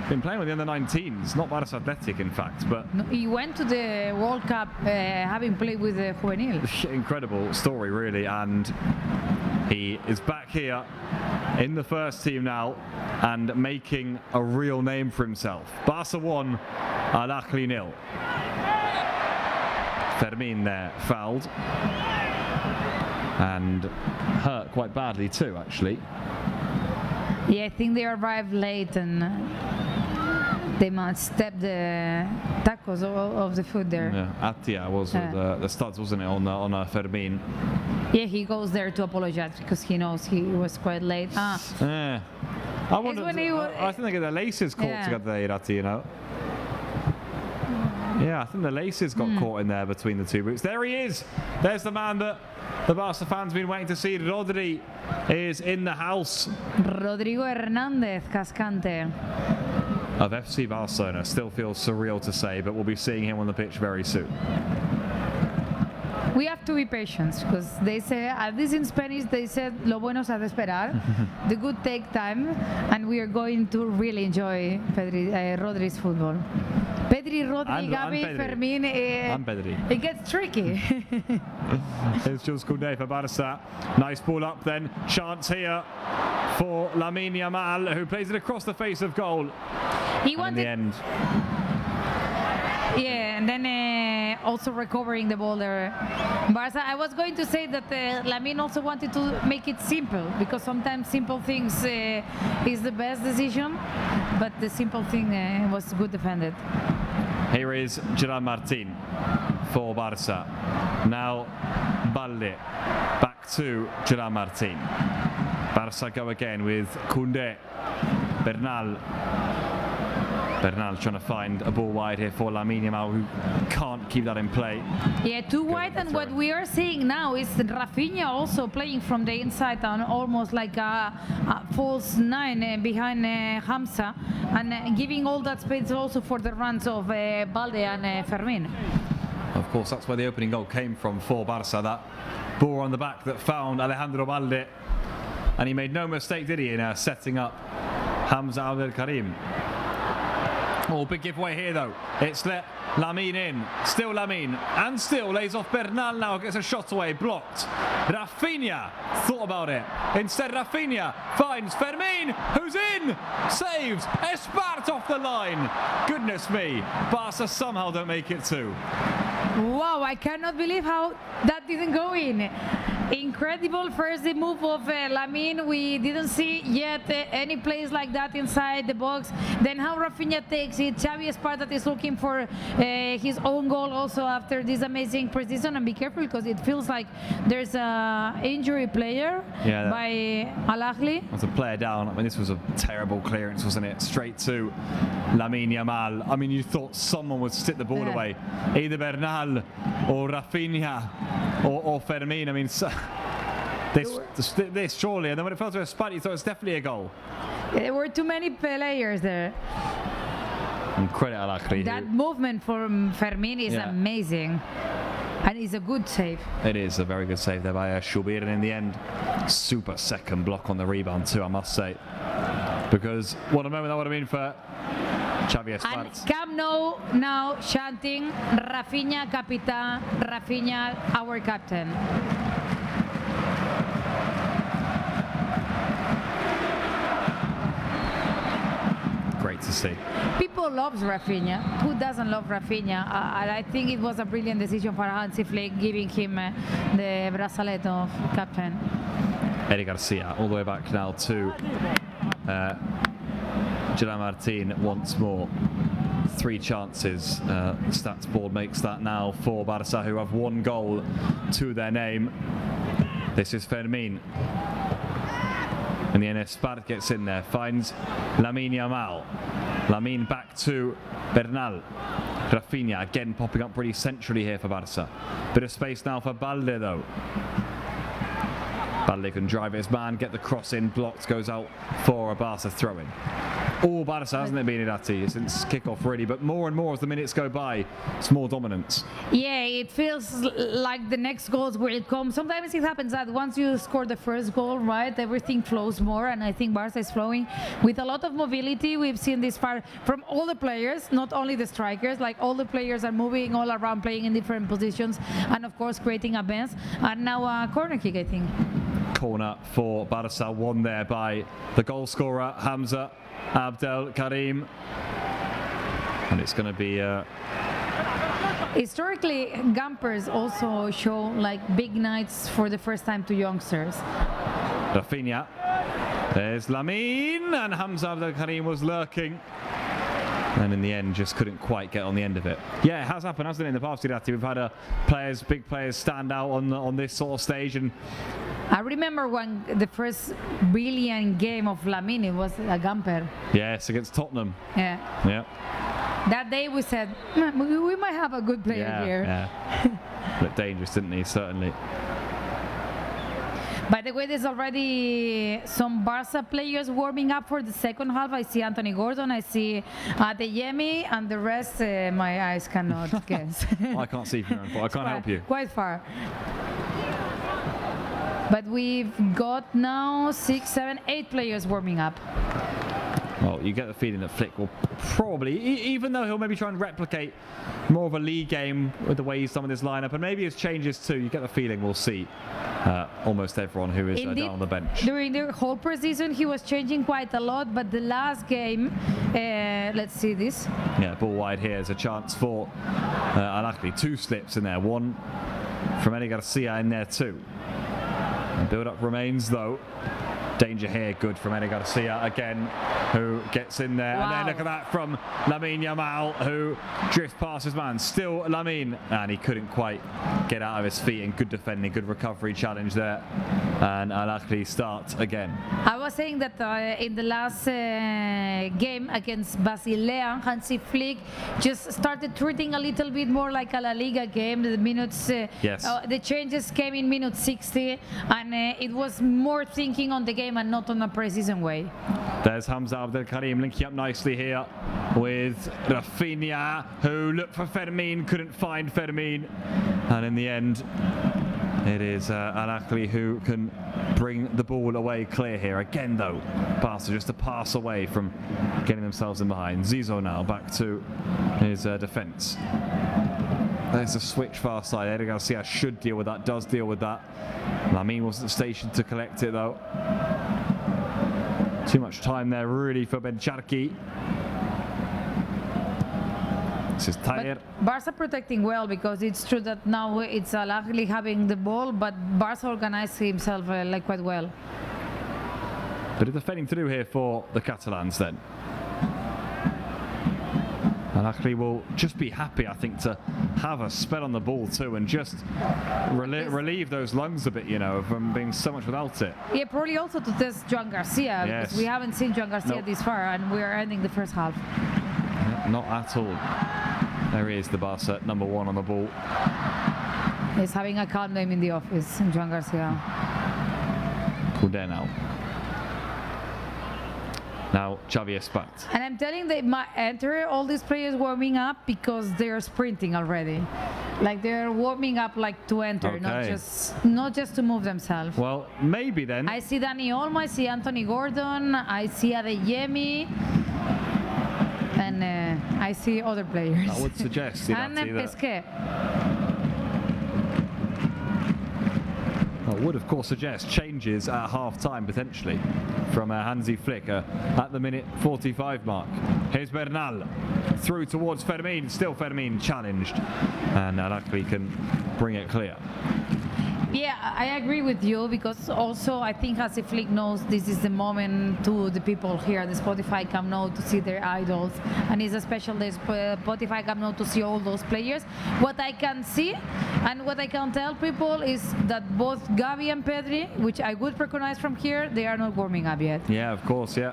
Speaker 1: been playing with the under-19s, not Barça Athletic in fact, but
Speaker 2: No, he went to the World Cup having played with the Juvenil.
Speaker 1: incredible story really, and he is back here in the first team now and making a real name for himself. Barca 1, Ahly 0. Fermin there fouled and hurt quite badly too, actually.
Speaker 2: Yeah, I think they arrived late and they might step the tacos of the foot there.
Speaker 1: Yeah, Atia was the studs, wasn't it, on Fermin?
Speaker 2: Yeah, he goes there to apologize because he knows he was quite late.
Speaker 1: Yeah. I wonder.
Speaker 2: when he
Speaker 1: I think they get their laces caught together there, Irati, you know. Yeah, I think the laces got caught in there between the two boots. There he is. There's the man that the Barca fans have been waiting to see. Rodri is in the house.
Speaker 2: Rodrigo Hernández Cascante.
Speaker 1: Of FC Barcelona. Still feels surreal to say, but we'll be seeing him on the pitch very soon.
Speaker 2: We have to be patient because they say, at least in Spanish, they said, lo bueno se ha de esperar. The good take time, and we are going to really enjoy Rodri's football. Pedri, Rodri, Gavi,
Speaker 1: Pedri.
Speaker 2: Fermin.
Speaker 1: And Pedri.
Speaker 2: It gets tricky.
Speaker 1: Here's Jules Koundé for Barca. Nice ball up then. Chance here for Lamine Yamal, who plays it across the face of goal.
Speaker 2: He
Speaker 1: And in the end,
Speaker 2: yeah, and then also recovering the ball there. Barca, I was going to say that Lamine also wanted to make it simple, because sometimes simple things is the best decision, but the simple thing was good defended.
Speaker 1: here is Gerard Martin for Barca. Now Balde back to Gerard Martin. Barca go again with Koundé, Bernal trying to find a ball wide here for Lamine Yamal, who can't keep that in play.
Speaker 2: Yeah, too wide, and what we are seeing now is Rafinha also playing from the inside and almost like a false 9 behind Hamza, and giving all that space also for the runs of Balde and Fermin.
Speaker 1: Of course, that's where the opening goal came from for Barca, that ball on the back that found Alejandro Balde, and he made no mistake, did he, in setting up Hamza Abdelkarim. Oh, big giveaway here though. It's let Lamine in. Still Lamine. And still lays off Bernal now. Gets a shot away. Blocked. Rafinha thought about it. Instead, Rafinha finds Fermin, who's in. Saves. Espart off the line. Goodness me. Barca somehow don't make it too.
Speaker 2: Wow, I cannot believe how that didn't go in. Incredible first the move of Lamine. We didn't see yet any plays like that inside the box. Then how Rafinha takes it. Xavi Esparta is looking for his own goal also after this amazing precision. And be careful because it feels like there's a injury player by Ahly.
Speaker 1: That's a player down. I mean, this was a terrible clearance, wasn't it? Straight to Lamine Yamal. I mean, you thought someone would stick the ball away. Either Bernal or Rafinha or Fermin. I mean, this surely. And then when it fell to a spot, you thought it was definitely a goal.
Speaker 2: There were too many players there.
Speaker 1: And credit Ahly.
Speaker 2: That movement from Fermin is amazing. And it's a good save.
Speaker 1: It is a very good save there by Shubir, and in the end, super second block on the rebound too, I must say. Because what a moment that would have been for Xavi Esparta.
Speaker 2: And Camp Nou now chanting Rafinha Capitán, Rafinha our captain.
Speaker 1: Great to see.
Speaker 2: People love Rafinha. Who doesn't love Rafinha? And I think it was a brilliant decision for Hansi Flick giving him the bracelet of captain.
Speaker 1: Eddie Garcia all the way back now to Gerard Martin once more. 3 chances. Stats board makes that now for Barca, who have 1 goal to their name. This is Fermin. And the Esparta gets in there, finds Lamine Yamal. Lamine back to Bernal. Rafinha again popping up pretty centrally here for Barca. Bit of space now for Balde though. Balde can drive his man, get the cross in, blocked, goes out for a Barca throw-in. All Barca, hasn't it been, Irati, since kickoff really, but more and more as the minutes go by, it's more dominance.
Speaker 2: Yeah, it feels like the next goals will come. Sometimes it happens that once you score the first goal, right, everything flows more, and I think Barca is flowing with a lot of mobility. We've seen this far from all the players, not only the strikers, like all the players are moving all around, playing in different positions, and of course creating a bench. And now a corner kick, I think.
Speaker 1: Corner for Barca, won there by the goal scorer, Hamza Abdel Karim, and it's going to be
Speaker 2: historically Gampers also show like big nights for the first time to youngsters.
Speaker 1: Rafinha, there's Lamine, and Hamza Abdel Karim was lurking and in the end just couldn't quite get on the end of it. Yeah, it has happened, hasn't it, in the past, Irati? We've had big players stand out on this sort of stage. And
Speaker 2: I remember when the first brilliant game of Lamine, it was a Gamper.
Speaker 1: Yes, against Tottenham.
Speaker 2: Yeah. That day we said, we might have a good player here.
Speaker 1: Yeah. Looked dangerous, didn't he? Certainly.
Speaker 2: By the way, there's already some Barca players warming up for the second half. I see Anthony Gordon, I see Adeyemi, and the rest my eyes cannot guess.
Speaker 1: I can't see from here, I can't help you.
Speaker 2: Quite far. But we've got now 6, 7, 8 players warming up.
Speaker 1: Well, you get the feeling that Flick will probably, even though he'll maybe try and replicate more of a league game with the way he's done with his lineup, and maybe his changes too, you get the feeling we'll see almost everyone who is down on the bench.
Speaker 2: During the whole preseason, he was changing quite a lot, but the last game, let's see this.
Speaker 1: Yeah, ball wide here is a chance for Ahly. 2 slips in there, one from Eddie Garcia in there too. And build-up remains though. Danger here, good from Eddie Garcia again, who gets in there. Wow. And then look at that from Lamine Yamal, who drifts past his man. Still Lamine, and he couldn't quite get out of his feet. And good defending, good recovery challenge there. And Ahly start again.
Speaker 2: I was saying that in the last game against Basilea, Hansi Flick just started treating a little bit more like a La Liga game. The minutes, the changes came in minute 60, and it was more thinking on the game and not on a preseason way.
Speaker 1: There's Hamza Abdel Karim linking up nicely here with Rafinha, who looked for Fermin, couldn't find Fermin, and in the end it is Ahly who can bring the ball away clear here. Again though, Barca just a pass away from getting themselves in behind. Zizou now back to his defence. There's a switch far side. Eddie Garcia should deal with that, does deal with that. Lamine wasn't stationed to collect it though. Too much time there really for Ben Charki. This is Tahir.
Speaker 2: Barca protecting well, because it's true that now it's Ahly having the ball, but Barca organized himself like quite well.
Speaker 1: Bit of defending to do here for the Catalans then. And Ahly will just be happy, I think, to have a spell on the ball too, and just relieve those lungs a bit, you know, from being so much without it.
Speaker 2: Yeah, probably also to test Joan Garcia,
Speaker 1: Yes.
Speaker 2: because we haven't seen Joan Garcia this far, and we are ending the first half.
Speaker 1: Not at all. There he is, the Barca number 1 on the ball.
Speaker 2: He's having a calm name in the office, Joan Garcia.
Speaker 1: Now. Now Xavi Espat.
Speaker 2: And I'm telling they might enter all these players warming up because they're sprinting already. Like they're warming up like to enter,
Speaker 1: Okay.
Speaker 2: not just to move themselves.
Speaker 1: Well, maybe then.
Speaker 2: I see Dani Olmo, I see Anthony Gordon, I see Adeyemi, and I see other players.
Speaker 1: I would suggest
Speaker 2: and
Speaker 1: that.
Speaker 2: Pesquet.
Speaker 1: I would, of course, suggest changes at half-time, potentially, from Hansi Flick at the minute 45 mark. Here's Bernal, through towards Fermin, still Fermin challenged, and Ahly can bring it clear.
Speaker 2: Yeah, I agree with you, because also I think Hansi Flick knows this is the moment to the people here at the Spotify Camp Nou to see their idols, and it's a special day Spotify Camp Nou to see all those players. What I can see and what I can tell people is that both Gavi and Pedri, which I would recognize from here, they are not warming up yet.
Speaker 1: Yeah, of course, yeah.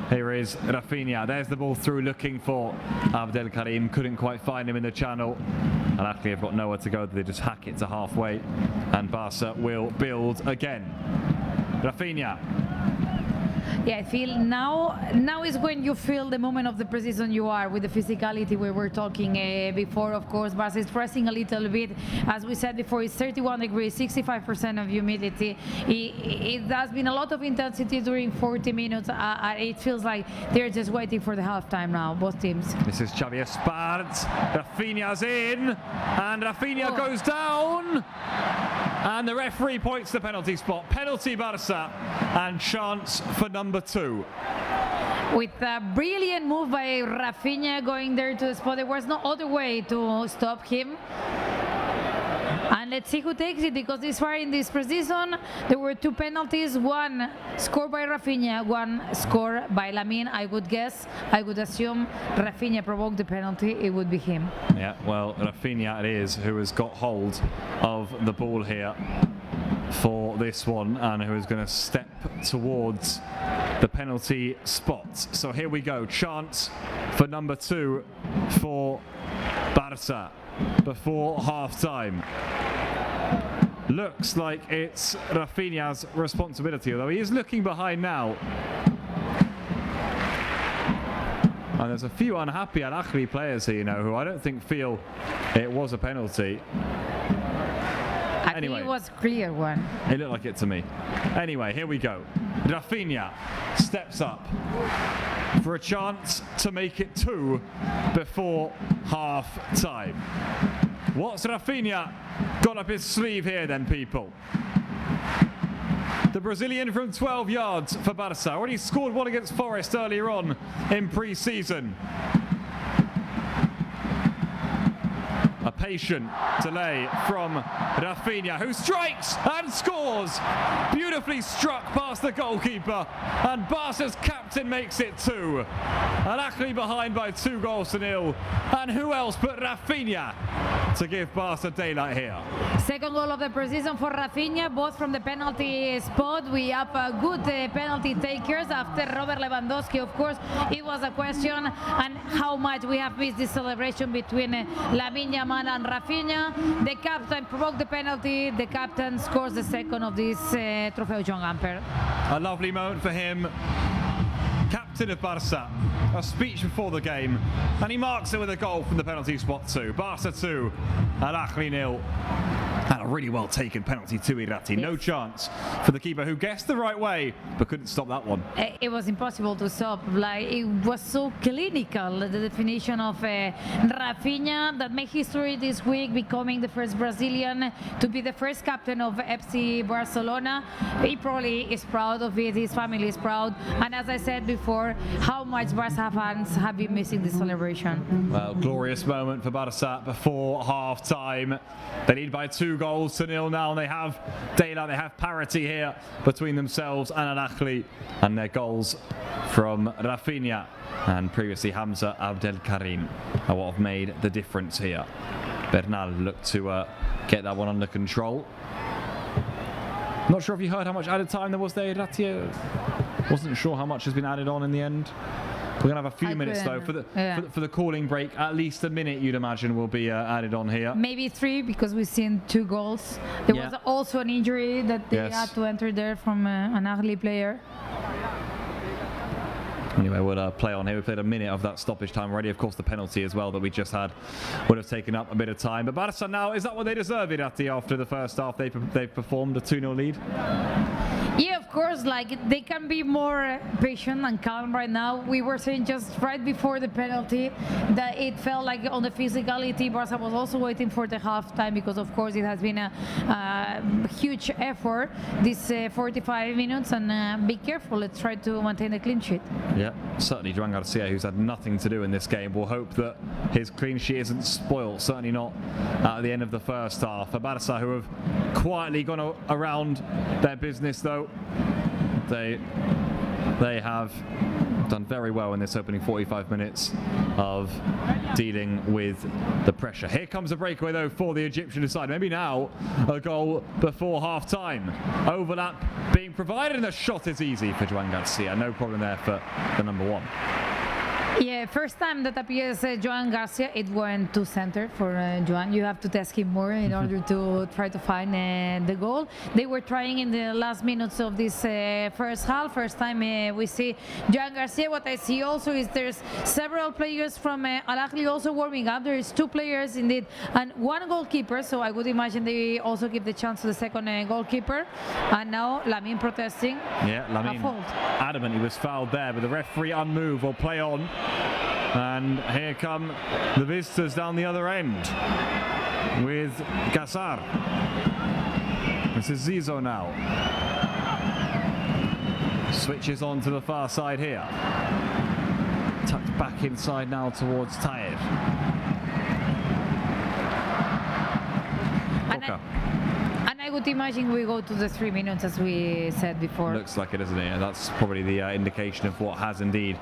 Speaker 1: Here is Rafinha. There's the ball through, looking for Abdel Karim. Couldn't quite find him in the channel. And Ahly have got nowhere to go. They just hack it to halfway. And Barca will build again. Rafinha.
Speaker 2: Yeah, I feel now is when you feel the moment of the preseason you are, with the physicality we were talking before. Of course, Barca is pressing a little bit. As we said before, it's 31 degrees, 65% of humidity. It has been a lot of intensity during 40 minutes. It feels like they're just waiting for the halftime now, both teams.
Speaker 1: This is Xavi Espat. Rafinha's in, and Rafinha goes down. And the referee points the penalty spot. Penalty Barca, and chance for number 2.
Speaker 2: With a brilliant move by Rafinha going there to the spot, there was no other way to stop him. And let's see who takes it, because this far in this preseason, there were 2 penalties, one scored by Rafinha, one scored by Lamine. I would assume Rafinha provoked the penalty, it would be him.
Speaker 1: Yeah, well, Rafinha it is who has got hold of the ball here for this one, and who is going to step towards the penalty spot. So here we go, chance for number 2 for Barca before half-time. Looks like it's Rafinha's responsibility, although he is looking behind now. And there's a few unhappy Ahly players here, you know, who I don't think feel it was a penalty.
Speaker 2: I think it was a clear one.
Speaker 1: It looked like it to me. Anyway, here we go. Rafinha steps up for a chance to make it 2 before half-time. What's Rafinha got up his sleeve here then, people? The Brazilian from 12 yards for Barca. Already scored one against Forest earlier on in pre-season. A patient delay from Rafinha, who strikes and scores. Beautifully struck past the goalkeeper, and Barca's captain makes it 2. And Ahly behind by 2-0. And who else but Rafinha to give Barca daylight here.
Speaker 2: Second goal of the preseason for Rafinha, both from the penalty spot. We have good penalty takers after Robert Lewandowski. Of course, it was a question and how much we have missed this celebration between Lamine Yamal and Rafinha. The captain provoked the penalty. The captain scores the second of this Trofeo Joan Gamper.
Speaker 1: A lovely moment for him. Captain of Barca, a speech before the game, and he marks it with a goal from the penalty spot too. Barca 2 and Ahly 0. And a really well taken penalty to Irati. No chance for the keeper, who guessed the right way but couldn't stop that one.
Speaker 2: It was impossible to stop. Like, it was so clinical, the definition of Rafinha, that made history this week, becoming the first Brazilian to be the first captain of FC Barcelona. He probably is proud of it, his family is proud, and as I said before, how much Barca fans have been missing this celebration.
Speaker 1: Well, glorious moment for Barca before half-time. They lead by 2-0 now, and they have daylight, they have parity here between themselves and Ahly, and their goals from Rafinha and previously Hamza Abdelkarim are what have made the difference here. Bernal looked to get that one under control. Not sure if you heard how much added time there was there, Ratia. Wasn't sure how much has been added on in the end. We're going to have a few minutes though for the calling break. At least a minute, you'd imagine, will be added on here.
Speaker 2: Maybe 3, because we've seen 2 goals. There was also an injury that they had to enter there from an Ahly player.
Speaker 1: Anyway, we'll play on here. We played a minute of that stoppage time already. Of course, the penalty as well that we just had would have taken up a bit of time. But Barca now, is that what they deserve, Irati, after the first half they've performed a 2-0 lead?
Speaker 2: Yeah, of course, like, they can be more patient and calm right now. We were saying just right before the penalty that it felt like on the physicality, Barca was also waiting for the halftime, because of course it has been a huge effort this 45 minutes, and be careful, let's try to maintain the clean sheet.
Speaker 1: Yeah, certainly Joan Garcia, who's had nothing to do in this game, will hope that his clean sheet isn't spoilt, certainly not at the end of the first half. For Barca, who have quietly gone around their business though, they have done very well in this opening 45 minutes of dealing with the pressure. Here comes a breakaway though for the Egyptian side. Maybe now a goal before half-time. Overlap being provided, and the shot is easy for Joan Garcia. No problem there for the number 1.
Speaker 2: Yeah, first time that appears Joan Garcia, it went to center for Joan. You have to test him more in order to try to find the goal. They were trying in the last minutes of this first half. First time we see Joan Garcia. What I see also is there's several players from Al Ahly also warming up. There is 2 players indeed and 1 goalkeeper, so I would imagine they also give the chance to the second goalkeeper. And now Lamine protesting.
Speaker 1: Yeah, Lamine adamant he was fouled there, but the referee unmoved. Will play on. And here come the visitors down the other end with Gassar. This is Zizo now. Switches on to the far side here. Tucked back inside now towards Tahir.
Speaker 2: And I would imagine we go to the 3 minutes as we said before.
Speaker 1: Looks like it, isn't it? And that's probably the indication of what has indeed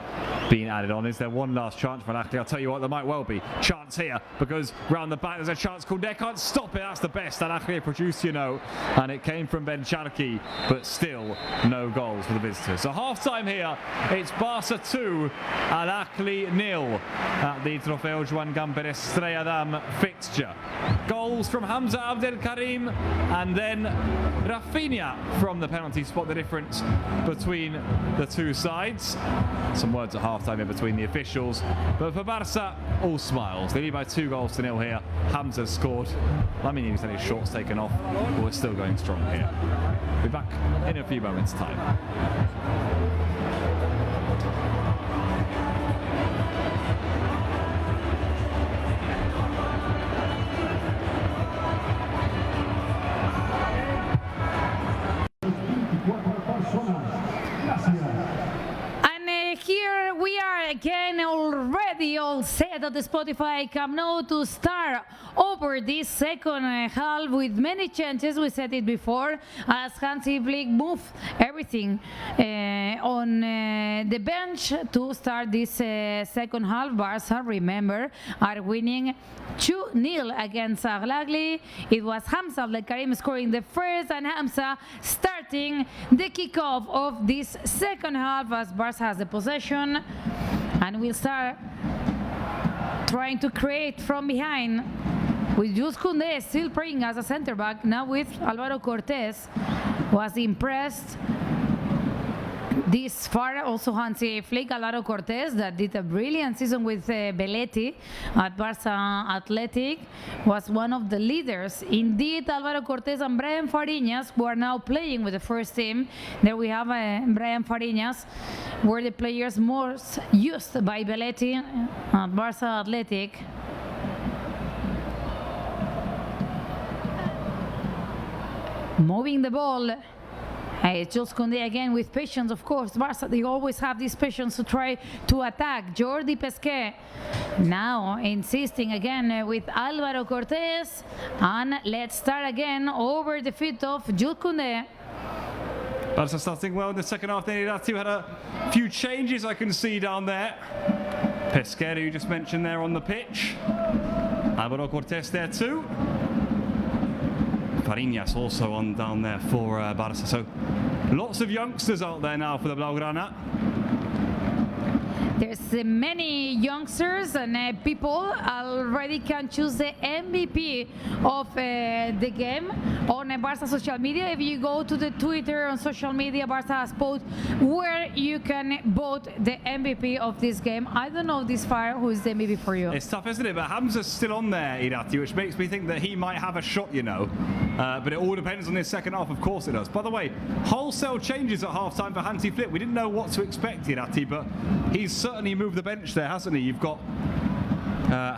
Speaker 1: been added on. Is there one last chance for Ahly? I'll tell you what, there might well be. Chance here, because round the back there's a chance called there. Can't stop it. That's the best that Ahly produced, you know. And it came from Ben Charki, but still no goals for the visitors. So half-time here. It's Barca 2, Al Ahly 0 at the Trofeo Joan Gamper Estrella Damm fixture. Goals from Hamza Abdelkarim and then Rafinha from the penalty spot, the difference between the two sides. Some words at half-time in between the officials, but for Barca, all smiles. They lead by 2-0 here. Hamza scored. Lamine had his shorts taken off, but we're still going strong here. We'll be back in a few moments' time.
Speaker 2: Here we are again, already all set at the Spotify Camp Nou to start over this second half with many chances. We said it before, as Hansi Flick moved everything on the bench to start this second half. Barca, remember, are winning 2-0 against Al Ahly. It was Hamza Abdelkarim scoring the first, and Hamza starting the kickoff of this second half as Barca has the possession, and we'll start trying to create from behind with Jules Koundé still playing as a center back, now with Álvaro Cortés. Was impressed This far also Hansi Flick, Alvaro Cortés, that did a brilliant season with Belletti at Barça Athletic, was one of the leaders. Indeed, Alvaro Cortés and Brian Fariñas, who are now playing with the first team. There we have Brian Fariñas, were the players most used by Belletti at Barça Athletic. Moving the ball. Jules Koundé again with patience, of course. Barça, they always have this patience to try to attack. Jordi Pesquet now insisting again with Álvaro Cortés. And let's start again over the feet of Jules Koundé.
Speaker 1: Barca starting well in the second half. They had a few changes I can see down there. Pesquet, who you just mentioned there on the pitch. Álvaro Cortés there too. Fariñas also on down there for Barça. So lots of youngsters out there now for the blaugrana.
Speaker 2: There's many youngsters and people already can choose the MVP of the game on Barça social media. If you go to the Twitter on social media, Barça has posted where you can vote the MVP of this game. I don't know this far who is the MVP for you.
Speaker 1: It's tough, isn't it? But Hamza's still on there, Irati, which makes me think that he might have a shot, you know. But it all depends on this second half, of course it does. By the way, wholesale changes at half-time for Hansi Flick. We didn't know what to expect, Irati, but he's certainly moved the bench there, hasn't he? You've got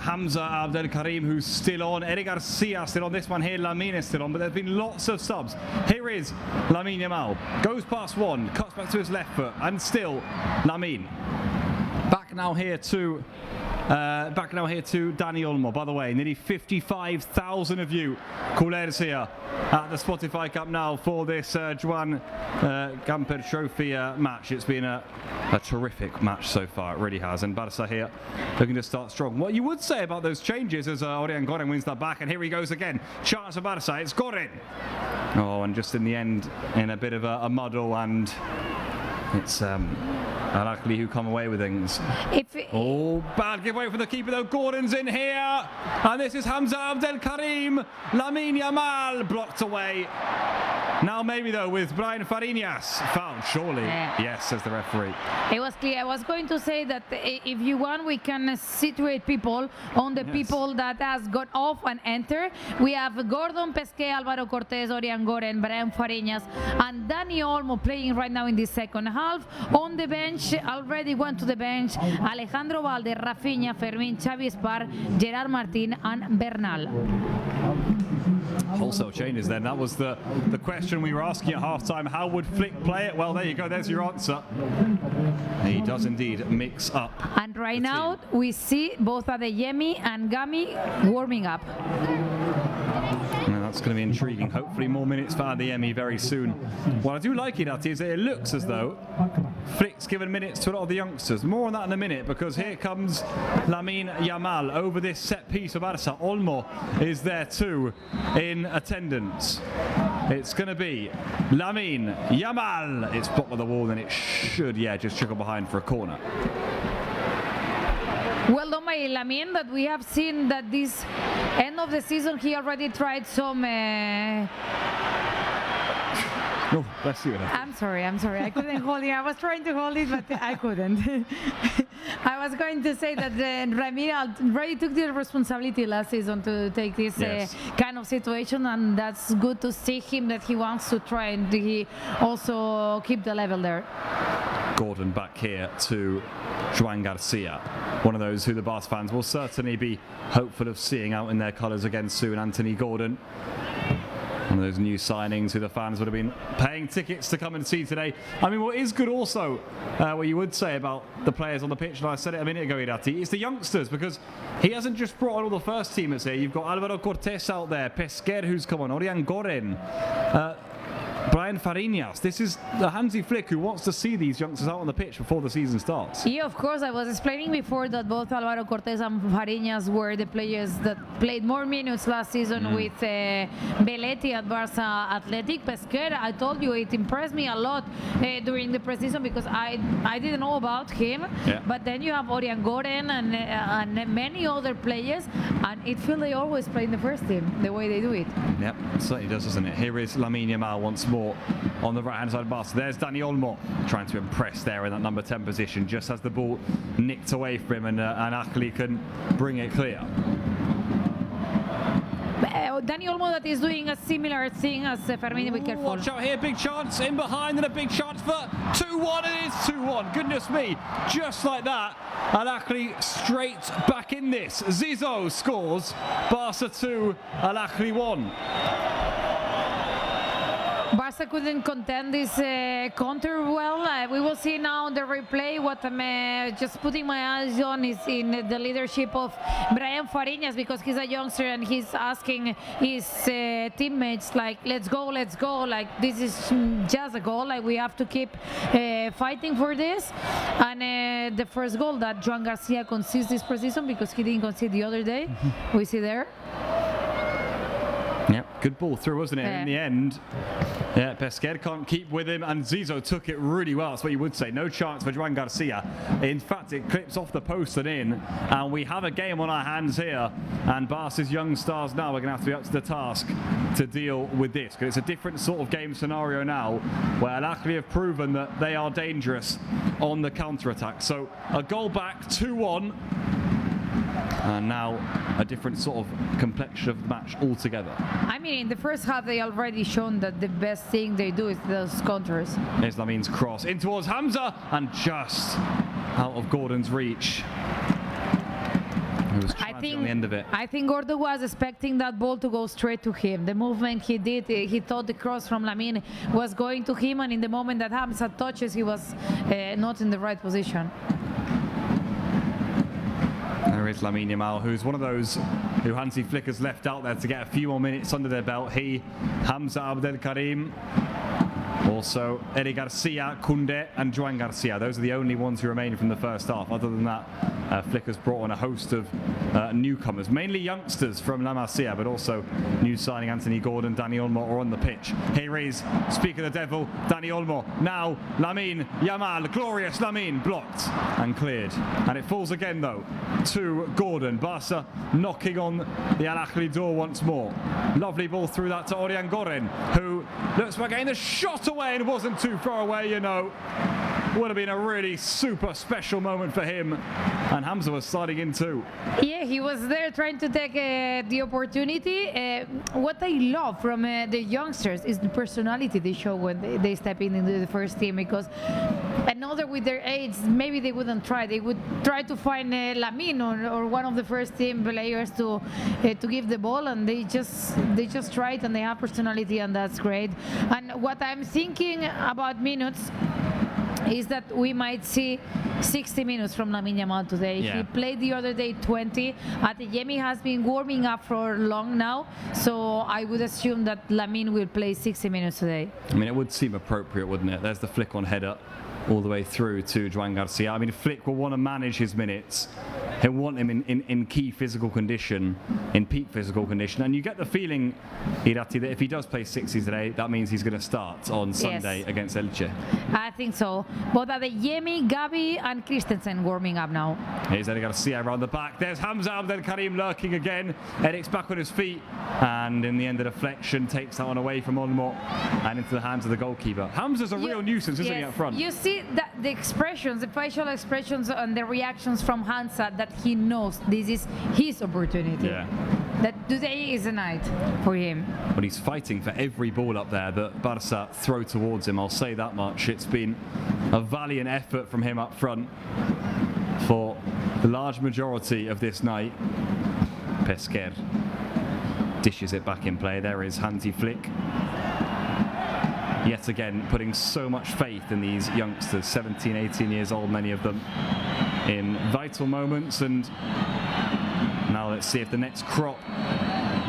Speaker 1: Hamza Abdelkarim, who's still on. Eric Garcia still on. This one here, Lamine is still on. But there's been lots of subs. Here is Lamine Yamal. Goes past one, cuts back to his left foot, and still Lamine. Back now here to Dani Olmo. By the way, nearly 55,000 of you callers here at the Spotify Cup now for this Joan Gamper Trophy match. It's been a terrific match so far, it really has. And Barça here looking to start strong. What you would say about those changes as Orián Goren wins that back, and here he goes again. Chance for Barça, it's Goren. Oh, and just in the end, in a bit of a muddle, and it's Ahly who come away with things. Bad giveaway for the keeper though. Gordon's in here. And this is Hamza Abdelkarim. Lamine Yamal blocked away. Now maybe though with Brian Fariñas. Fouled, surely.
Speaker 2: Yeah.
Speaker 1: Yes, says the referee.
Speaker 2: It was clear. I was going to say that if you want, we can situate people on the people that has got off and enter. We have Gordon, Pesquet, Álvaro Cortés, Orián Goren, Brian Fariñas, and Dani Olmo playing right now in the second half. On the bench, already went to the bench, Alejandro Valde, Rafinha, Fermín, Xavi Spar, Gerard Martín, and Bernal.
Speaker 1: Wholesale changes then. That was the question we were asking at halftime. How would Flick play it? Well, there you go. There's your answer. He does indeed mix up.
Speaker 2: And right now we see both Adeyemi and Gami warming up.
Speaker 1: Now that's going to be intriguing. Hopefully more minutes for Adeyemi very soon. What I do like it is that it looks as though Flick's given minutes to a lot of the youngsters. More on that in a minute, because here comes Lamine Yamal over this set piece of Barça. Olmo is there too in attendance. It's going to be Lamine Yamal. It's blocked by the wall, and it should, just trickle behind for a corner.
Speaker 2: Well done by Lamine, that we have seen that this end of the season he already tried some
Speaker 1: Oh, bless you.
Speaker 2: I'm sorry. I couldn't hold it. I was trying to hold it, but I couldn't. I was going to say that Ramiro already took the responsibility last season to take this kind of situation, and that's good to see him that he wants to try and he also keep the level there.
Speaker 1: Gordon back here to Joan Garcia, one of those who the Barca fans will certainly be hopeful of seeing out in their colours again soon. Anthony Gordon, one of those new signings who the fans would have been paying tickets to come and see today. I mean, what is good also, what you would say about the players on the pitch, and I said it a minute ago, Irati, is the youngsters, because he hasn't just brought on all the first teamers here. You've got Álvaro Cortés out there, Pesquet who's come on, Orián Goren, Brian Fariñas. This is the Hansi Flick who wants to see these youngsters out on the pitch before the season starts.
Speaker 2: Yeah, of course. I was explaining before that both Álvaro Cortés and Fariñas were the players that played more minutes last season with Belletti at Barça Athletic. Pesquet, I told you, it impressed me a lot during the preseason because I didn't know about him. Yeah. But then you have Orián Goren and many other players, and it feels they always play in the first team the way they do it.
Speaker 1: Yep, it certainly does, doesn't it? Here is Lamine Yamal once more. more on the right-hand side of Barca. There's Dani Olmo trying to impress there in that number 10 position, just has the ball nicked away from him, and Ahly can bring it clear.
Speaker 2: Dani Olmo that is doing a similar thing as Fermin. Be careful.
Speaker 1: Watch out here, big chance in behind, and a big chance for 2-1. It is 2-1. Goodness me, just like that. And Ahly straight back in this. Zizou scores. Barca 2, Al Ahly 1.
Speaker 2: Barca couldn't contend this counter well. We will see now on the replay. What I'm just putting my eyes on is in the leadership of Brian Fariñas, because he's a youngster and he's asking his teammates, like, let's go, like this is just a goal, like we have to keep fighting for this. And the first goal that Joan Garcia concedes this position, because he didn't concede the other day. We see there.
Speaker 1: Yep, good ball through, wasn't it? In the end, yeah, Pesquer can't keep with him, and Zizou took it really well. That's what you would say. No chance for Joan Garcia. In fact, it clips off the post and in, and we have a game on our hands here. And Barca's young stars now are going to have to be up to the task to deal with this, because it's a different sort of game scenario now, where Al Ahly have proven that they are dangerous on the counter-attack. So a goal back, 2-1. And now a different sort of complexion of the match altogether.
Speaker 2: I mean, in the first half, they already shown that the best thing they do is those counters.
Speaker 1: There's Lamin's cross in towards Hamza, and just out of Gordon's reach. He was tragic on the end of it.
Speaker 2: I think Gordon was expecting that ball to go straight to him. The movement he did, he thought the cross from Lamin was going to him, and in the moment that Hamza touches, he was not in the right position.
Speaker 1: There is Lamine Yamal, who's one of those who Hansi Flick has left out there to get a few more minutes under their belt. He, Hamza Abdelkarim, also Eric Garcia, Koundé and Joan Garcia. Those are the only ones who remain from the first half. Other than that, Flick has brought on a host of newcomers, mainly youngsters from La Masia, but also new signing Anthony Gordon, Dani Olmo are on the pitch. Here is, speak of the devil, Dani Olmo. Now Lamine Yamal, glorious Lamine, blocked and cleared. And it falls again though to Gordon. Barca knocking on the Al Ahly door once more. Lovely ball through that to Orian Goren, who looks like getting the shot away and wasn't too far away, you know. Would have been a really super special moment for him, and Hamza was sliding in too.
Speaker 2: Yeah, he was there trying to take the opportunity. What I love from the youngsters is the personality they show when they step into the first team, because another with their age, maybe they wouldn't try. They would try to find Lamin or one of the first team players to give the ball, and they just try it, and they have personality, and that's great. And what I'm thinking about minutes is that we might see 60 minutes from Lamine Yamal today. Yeah. He played the other day 20. Adeyemi has been warming up for long now, so I would assume that Lamine will play 60 minutes today.
Speaker 1: I mean, it would seem appropriate, wouldn't it? There's the flick on header all the way through to Joan Garcia. I mean, Flick will want to manage his minutes. He'll want him in key physical condition, in peak physical condition. And you get the feeling, Irati, that if he does play 60 today, that means he's going to start on Sunday against Elche.
Speaker 2: I think so. Both Adeyemi, Gavi and Christensen warming up now.
Speaker 1: Here's Eric Garcia around the back. There's Hamza Abdelkarim lurking again. Eric's back on his feet. And in the end, the deflection takes that one away from Olmo and into the hands of the goalkeeper. Hamza's a real nuisance, isn't he, up front?
Speaker 2: You see that the expressions, the facial expressions and the reactions from Hamza, that he knows this is his opportunity.
Speaker 1: Yeah.
Speaker 2: That today is a night for him.
Speaker 1: But he's fighting for every ball up there that Barca throw towards him. I'll say that much. It's been a valiant effort from him up front for the large majority of this night. Pesquer dishes it back in play. There is Hansi Flick. Yet again, putting so much faith in these youngsters, 17, 18 years old, many of them, in vital moments. And now let's see if the next crop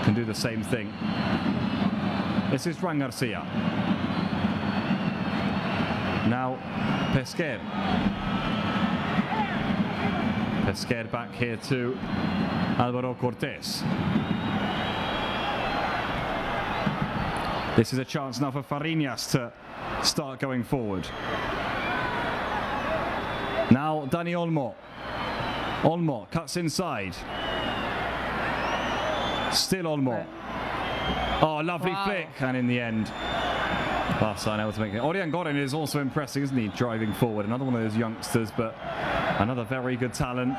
Speaker 1: can do the same thing. This is Joan Garcia. Now Pesquer. Pesquer back here to Alvaro Cortés. This is a chance now for Fariñas to start going forward. Now Dani Olmo. Olmo cuts inside. Still Olmo. Oh, lovely flick. And in the end, Barca unable to make it. Oriangoren is also impressive, isn't he? Driving forward. Another one of those youngsters, but another very good talent.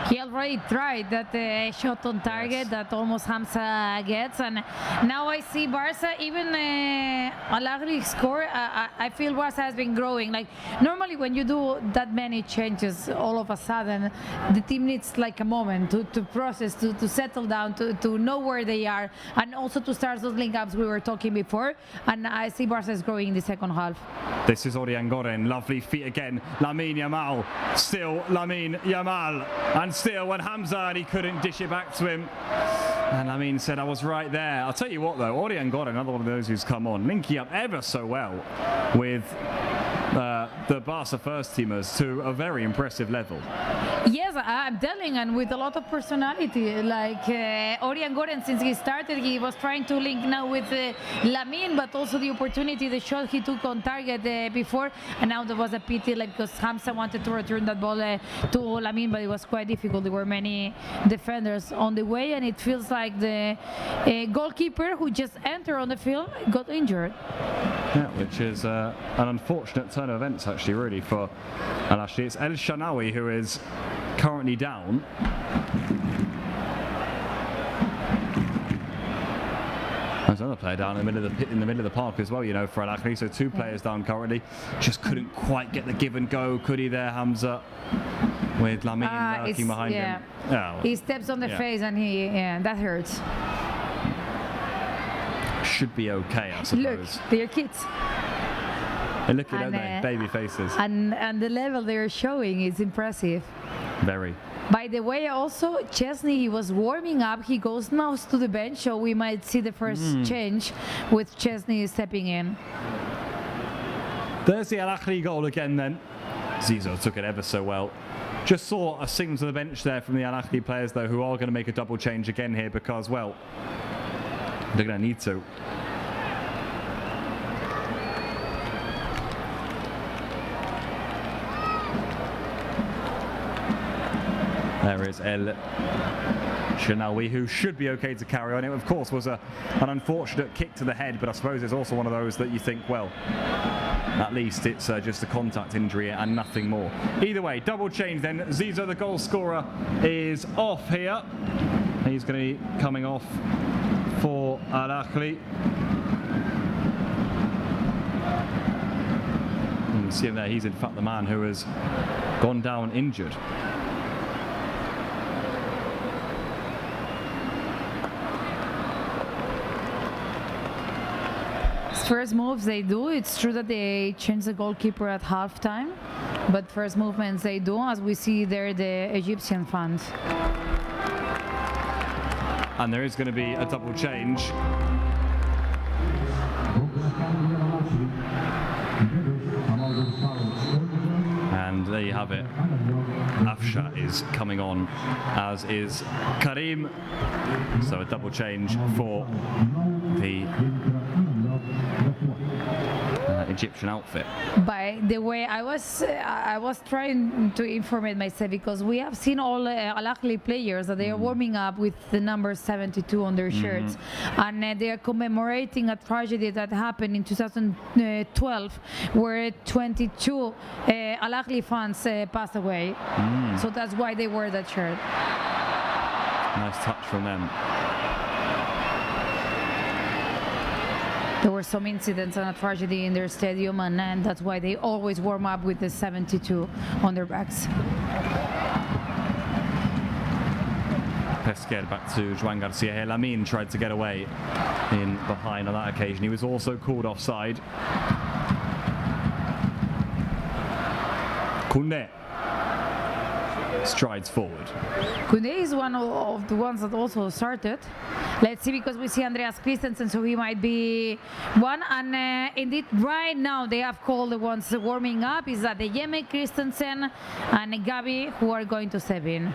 Speaker 2: He already tried that shot on target that almost Hamza gets, and now I see Barca, even Ahly score. I feel Barca has been growing. Like normally when you do that many changes all of a sudden, the team needs like a moment to process, to settle down, to know where they are, and also to start those link-ups we were talking before. And I see Barca is growing in the second half.
Speaker 1: This is Oriangoren, lovely feet again. Lamine Yamal, still Lamine Yamal, and still when Hamza, and he couldn't dish it back to him. And Lamine said, I was right there. I'll tell you what though, Oriangoren, another one of those who's come on, linking up ever so well with the Barca first teamers to a very impressive level.
Speaker 2: Yes, I'm telling, and with a lot of personality. Like Oriangoren, since he started, he was trying to link now with Lamine, but also the opportunity, the shot he took on target before, and now there was a pity, like because Hamza wanted to return that ball to Lamine, but it was quite difficult. There were many defenders on the way, and it feels like the goalkeeper who just entered on the field got injured.
Speaker 1: Yeah, which is an unfortunate turn of events, actually, really, for Ahly. It's El Shanawi who is currently down. There's another player down in the middle of the pit, in the middle of the park as well, you know, for Ahly. So two players down currently. Just couldn't quite get the give and go, could he there, Hamza? With Lamine lurking behind him. Oh,
Speaker 2: he steps on the face, and that hurts.
Speaker 1: Should be okay, I suppose.
Speaker 2: Look, they're kids.
Speaker 1: They look it, don't they? Baby faces.
Speaker 2: And the level they're showing is impressive.
Speaker 1: Very.
Speaker 2: By the way, also, Chesney, he was warming up. He goes now to the bench, so we might see the first change with Chesney stepping in.
Speaker 1: There's the Ahly goal again then. Zizou took it ever so well. Just saw a signal to the bench there from the Ahly players, though, who are going to make a double change again here because, well, they're going to need to. There is El Shanawi, who should be okay to carry on. It, of course, was an unfortunate kick to the head, but I suppose it's also one of those that you think, well, at least it's just a contact injury and nothing more. Either way, double change then. Zizou, the goal scorer, is off here. He's going to be coming off for Ahly. You can see him there. He's in fact the man who has gone down injured.
Speaker 2: First moves they do, it's true that they change the goalkeeper at halftime, but first movements they do, as we see there, the Egyptian fans.
Speaker 1: And there is going to be a double change. And there you have it. Afsha is coming on, as is Karim. So a double change for the Egyptian outfit.
Speaker 2: By the way, I was trying to inform myself because we have seen all Ahly players that they are warming up with the number 72 on their shirts, and they are commemorating a tragedy that happened in 2012 where 22 Ahly fans passed away. So that's why they wore that shirt.
Speaker 1: Nice touch from them.
Speaker 2: There were some incidents and a tragedy in their stadium, and that's why they always warm up with the 72 on their backs.
Speaker 1: Pesquer back to Joan Garcia here. Lamine tried to get away in behind on that occasion. He was also called offside. Koundé strides forward.
Speaker 2: Koundé is one of the ones that also started. Let's see, because we see Andreas Christensen, so he might be one. And indeed, right now they have called the ones warming up. Is that the Yeme, Christensen, and Gabi, who are going to step in.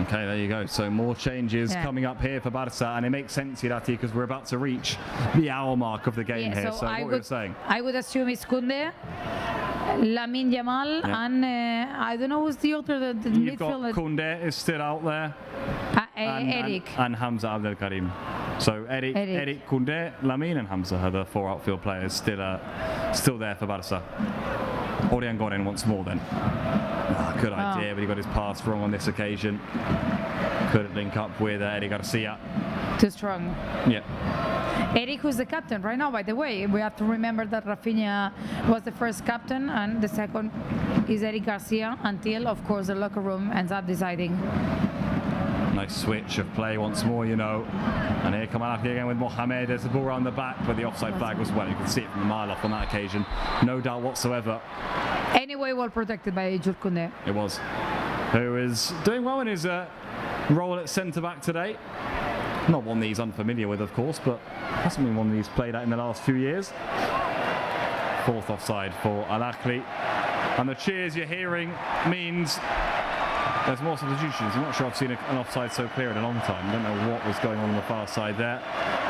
Speaker 1: Okay, there you go. So more changes coming up here for Barca, and it makes sense, Hirati, because we're about to reach the hour mark of the game here. So what you're saying?
Speaker 2: I would assume it's Koundé, Lamine Yamal, and I don't know who's the other.
Speaker 1: You've got Koundé is still out there.
Speaker 2: Eric.
Speaker 1: And Hamza Abdelkarim. So Eric Koundé, Lamine and Hamza are the 4 outfield players still there for Barca. Orián Gorin once more then. Good idea, but he got his pass wrong on this occasion. Couldn't link up with Eric Garcia.
Speaker 2: Too strong.
Speaker 1: Yeah.
Speaker 2: Eric, who's the captain right now, by the way. We have to remember that Rafinha was the first captain and the second is Eric Garcia until, of course, the locker room ends up deciding.
Speaker 1: Nice switch of play once more, you know. And here come Ahly again with Mohamed. There's the ball around the back, but the offside flag was well. You can see it from a mile off on that occasion. No doubt whatsoever.
Speaker 2: Anyway, well protected by Jules Koundé.
Speaker 1: It was. Who is doing well in his role at centre-back today. Not one that he's unfamiliar with, of course, but hasn't been one that he's played at in the last few years. 4th offside for Ahly. And the cheers you're hearing means there's more substitutions. I'm not sure I've seen an offside so clear in a long time. I don't know what was going on the far side there.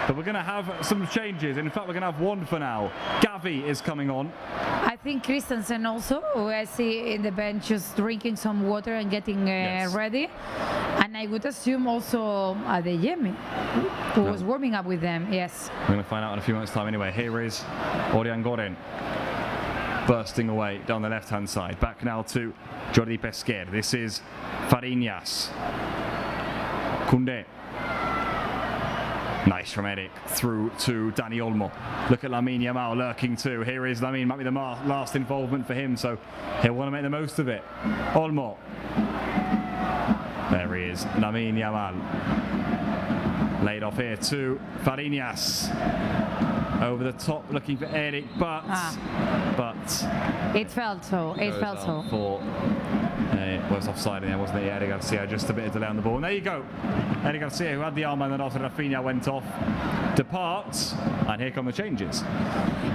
Speaker 1: But we're going to have some changes. In fact, we're going to have one for now. Gavi is coming on.
Speaker 2: I think Christensen also, who I see in the bench just drinking some water and getting ready. And I would assume also Adeyemi, who was warming up with them. Yes.
Speaker 1: We're going to find out in a few minutes' time anyway. Here is Orián Gorin bursting away down the left-hand side. Back now to Jordi Pesquer. This is Fariñas. Koundé. Nice from Eric through to Dani Olmo. Look at Lamine Yamal lurking too. Here is Lamine, might be the last involvement for him, so he'll want to make the most of it. Olmo. There he is, Lamine Yamal. Laid off here to Fariñas. Over the top looking for Eric, but
Speaker 2: it felt so. It felt so.
Speaker 1: It was offside there, wasn't it? Eric Garcia, just a bit of delay on the ball. And there you go. Eric Garcia, who had the armband, and after Rafinha went off, departs, and here come the changes.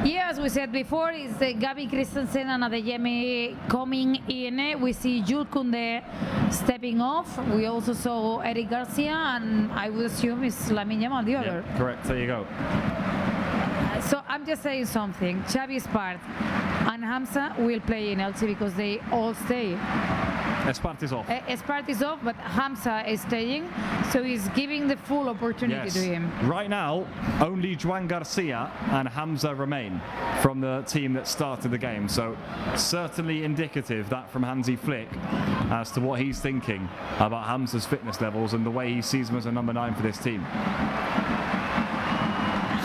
Speaker 2: Yeah, as we said before, it's Gavi, Christensen and Adeyemi coming in. We see Jules Koundé stepping off. We also saw Eric Garcia, and I would assume it's Lamine Yamal, the other.
Speaker 1: Yeah, correct, there you go.
Speaker 2: So I'm just saying something. Xavi Espart and Hamza will play in Elche because they all stay.
Speaker 1: Espart is off.
Speaker 2: Espart is off, but Hamza is staying, so he's giving the full opportunity to him.
Speaker 1: Right now, only Joan Garcia and Hamza remain from the team that started the game. So certainly indicative that from Hansi Flick as to what he's thinking about Hamza's fitness levels and the way he sees him as a number 9 for this team.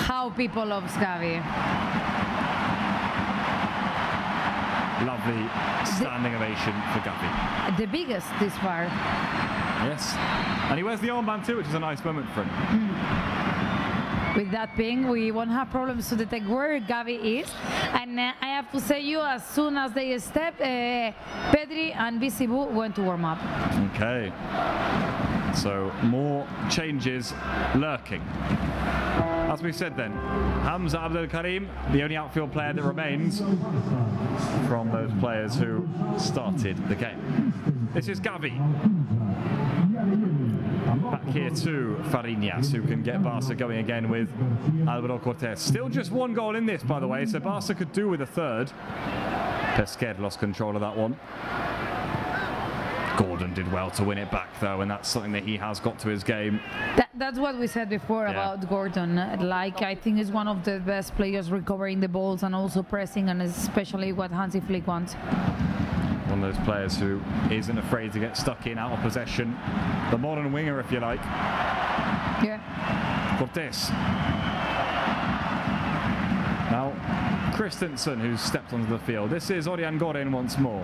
Speaker 2: How people love Xavi.
Speaker 1: Lovely standing ovation for Gavi.
Speaker 2: The biggest this far.
Speaker 1: Yes. And he wears the armband too, which is a nice moment for him.
Speaker 2: With that being, we won't have problems to detect where Gavi is. And I have to say you, as soon as they stepped, Pedri and Visibu went to warm up.
Speaker 1: Okay. So more changes lurking. As we said then, Hamza Abdel Karim, the only outfield player that remains from those players who started the game. This is Gavi. Back here to Fariñas, who can get Barca going again with Alvaro Cortés. Still just one goal in this, by the way, so Barca could do with a third. Pesquer lost control of that one. Gordon did well to win it back though, and that's something that he has got to his game.
Speaker 2: That's what we said before about Gordon. Like, I think he's one of the best players recovering the balls and also pressing, and especially what Hansi Flick wants.
Speaker 1: One of those players who isn't afraid to get stuck in, out of possession. The modern winger, if you like.
Speaker 2: Yeah.
Speaker 1: Cortés. Now, Christensen, who's stepped onto the field. This is Orián Gorin once more.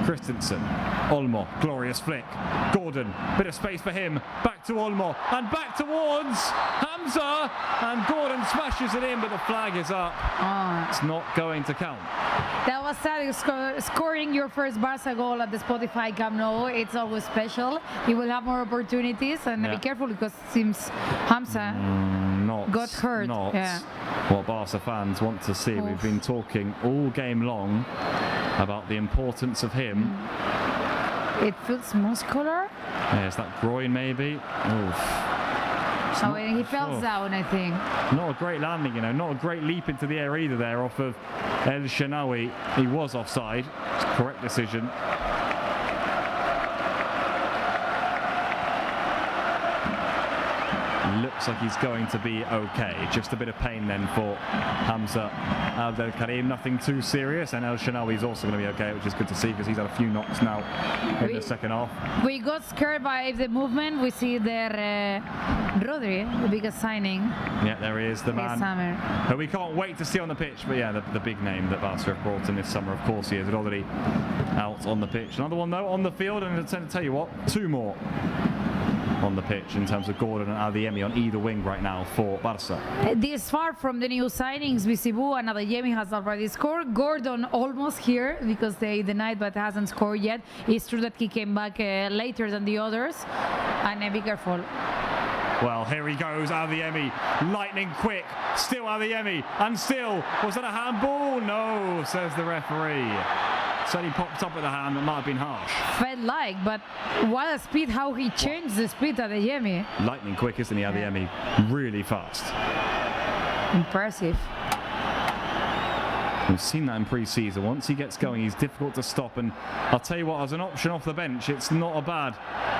Speaker 1: Christensen, Olmo, glorious flick. Gordon, bit of space for him. Back to Olmo and back towards Hamza. And Gordon smashes it in, but the flag is up. It's not going to count.
Speaker 2: That was sad. Scoring your first Barca goal at the Spotify Camp Nou, it's always special. You will have more opportunities, and be careful because it seems Hamza got hurt.
Speaker 1: Not what Barca fans want to see. We've been talking all game long about the importance of him.
Speaker 2: It feels muscular.
Speaker 1: Yeah, is that groin maybe?
Speaker 2: He fell down, I think.
Speaker 1: Not a great landing, you know, not a great leap into the air either there off of El Shenawi. He was offside. It's a correct decision. looks like he's going to be okay. Just a bit of pain then for Hamza Abdel Karim. Nothing too serious, and El Shanawi is also going to be okay, which is good to see because he's had a few knocks now in the second half.
Speaker 2: We got scared by the movement. We see there Rodri, the biggest signing.
Speaker 1: Yeah, there he is, the man who we can't wait to see on the pitch. But yeah, the big name that Barca have brought in this summer, of course he is. Rodri out on the pitch. Another one though on the field, and I tend to tell you what, two more on the pitch in terms of Gordon and Adeyemi on either wing right now for Barca.
Speaker 2: This far from the new signings, Visibu and Adeyemi has already scored. Gordon almost here because they denied but hasn't scored yet. It's true that he came back later than the others, and be careful.
Speaker 1: Well, here he goes, Adeyemi, lightning quick, still Adeyemi, and still, was that a handball? No, says the referee. So he popped up at the hand, that might have been harsh.
Speaker 2: Felt like, but what a speed, how he changed the speed, Adeyemi.
Speaker 1: Lightning quick, isn't he, Adeyemi? Really fast.
Speaker 2: Impressive.
Speaker 1: We've seen that in pre-season. Once he gets going, he's difficult to stop. And I'll tell you what, as an option off the bench, it's not a bad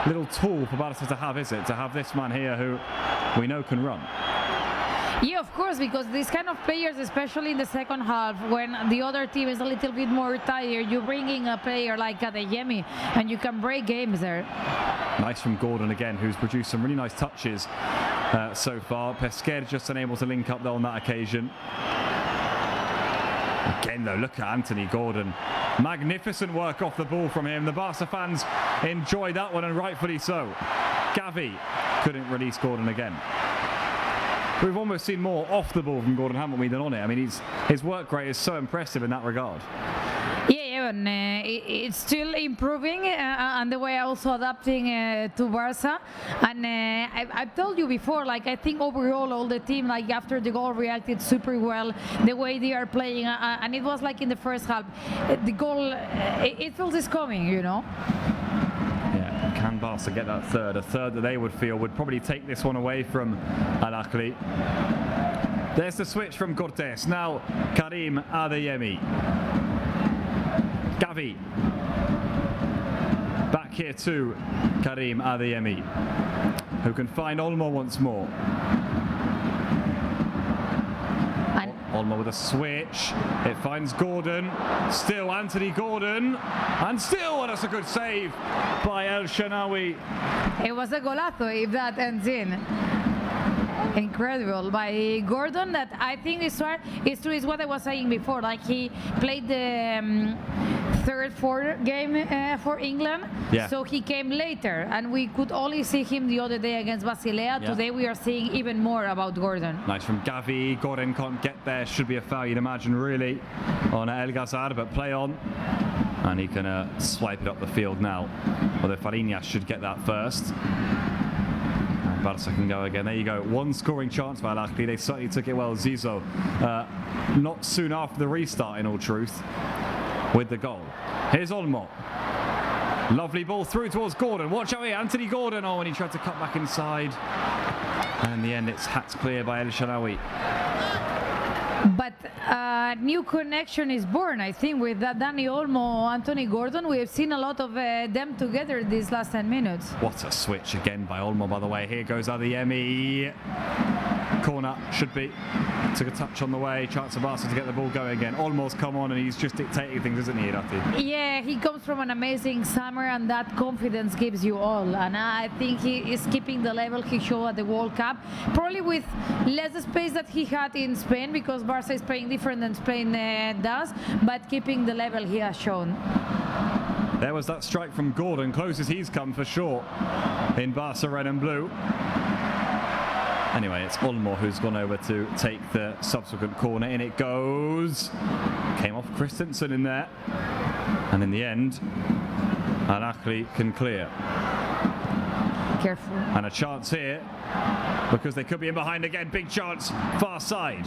Speaker 1: little tool for Barca to have, is it? To have this man here who we know can run.
Speaker 2: Yeah, of course, because these kind of players, especially in the second half, when the other team is a little bit more tired, you bring in a player like Adeyemi, and you can break games there.
Speaker 1: Nice from Gordon again, who's produced some really nice touches so far. Pesquer just unable to link up though on that occasion. Again though, look at Anthony Gordon. Magnificent work off the ball from him. The Barca fans enjoy that one, and rightfully so. Gavi couldn't release Gordon again. We've almost seen more off the ball from Gordon, haven't we, than on it. I mean, his work rate is so impressive in that regard.
Speaker 2: Yeah, and it's still improving, and the way also adapting to Barca. And I've told you before, like, I think overall all the team, like, after the goal reacted super well, the way they are playing, and it was like in the first half, the goal, it feels it's coming, you know.
Speaker 1: Can Barca get that third? A third that they would feel would probably take this one away from Ahly. There's the switch from Cortés. Now Karim Adeyemi. Gavi. Back here to Karim Adeyemi, who can find Olmo once more. Olmo with a switch, it finds Gordon, still Anthony Gordon, and still, and that's a good save by El Shanawi.
Speaker 2: It was a golazo if that ends in. Incredible by Gordon, that I think is what I was saying before, like he played the fourth game for England, so he came later, and we could only see him the other day against Basilea. Today we are seeing even more about Gordon.
Speaker 1: Nice from Gavi. Gordon can't get there, should be a foul, you'd imagine, really, on El Ghazal, but play on, and he can swipe it up the field now, although Fariñas should get that first. Barca can go again. There you go. One scoring chance by Ahly. They certainly took it well. Zizou, not soon after the restart, in all truth, with the goal. Here's Olmo. Lovely ball through towards Gordon. Watch out here, Anthony Gordon. Oh, and he tried to cut back inside. And in the end, it's hats clear by El Shanawi.
Speaker 2: But a new connection is born, I think, with that Dani Olmo, Anthony Gordon. We have seen a lot of them together these last 10 minutes.
Speaker 1: What a switch again by Olmo, by the way. Here goes Adeyemi. Corner should be. Took a touch on the way. Chance of Barca to get the ball going again. Olmo's come on and he's just dictating things, isn't he, Irati?
Speaker 2: Yeah, he comes from an amazing summer, and that confidence gives you all. And I think he is keeping the level he showed at the World Cup, probably with less space that he had in Spain, because Barca is playing different than Spain does, but keeping the level he has shown.
Speaker 1: There was that strike from Gordon, closest he's come for sure in Barca red and blue. Anyway, it's Olmo who's gone over to take the subsequent corner. In it goes. Came off Christensen in there. And in the end, Ahly can clear.
Speaker 2: Careful.
Speaker 1: And a chance here, because they could be in behind again. Big chance, far side.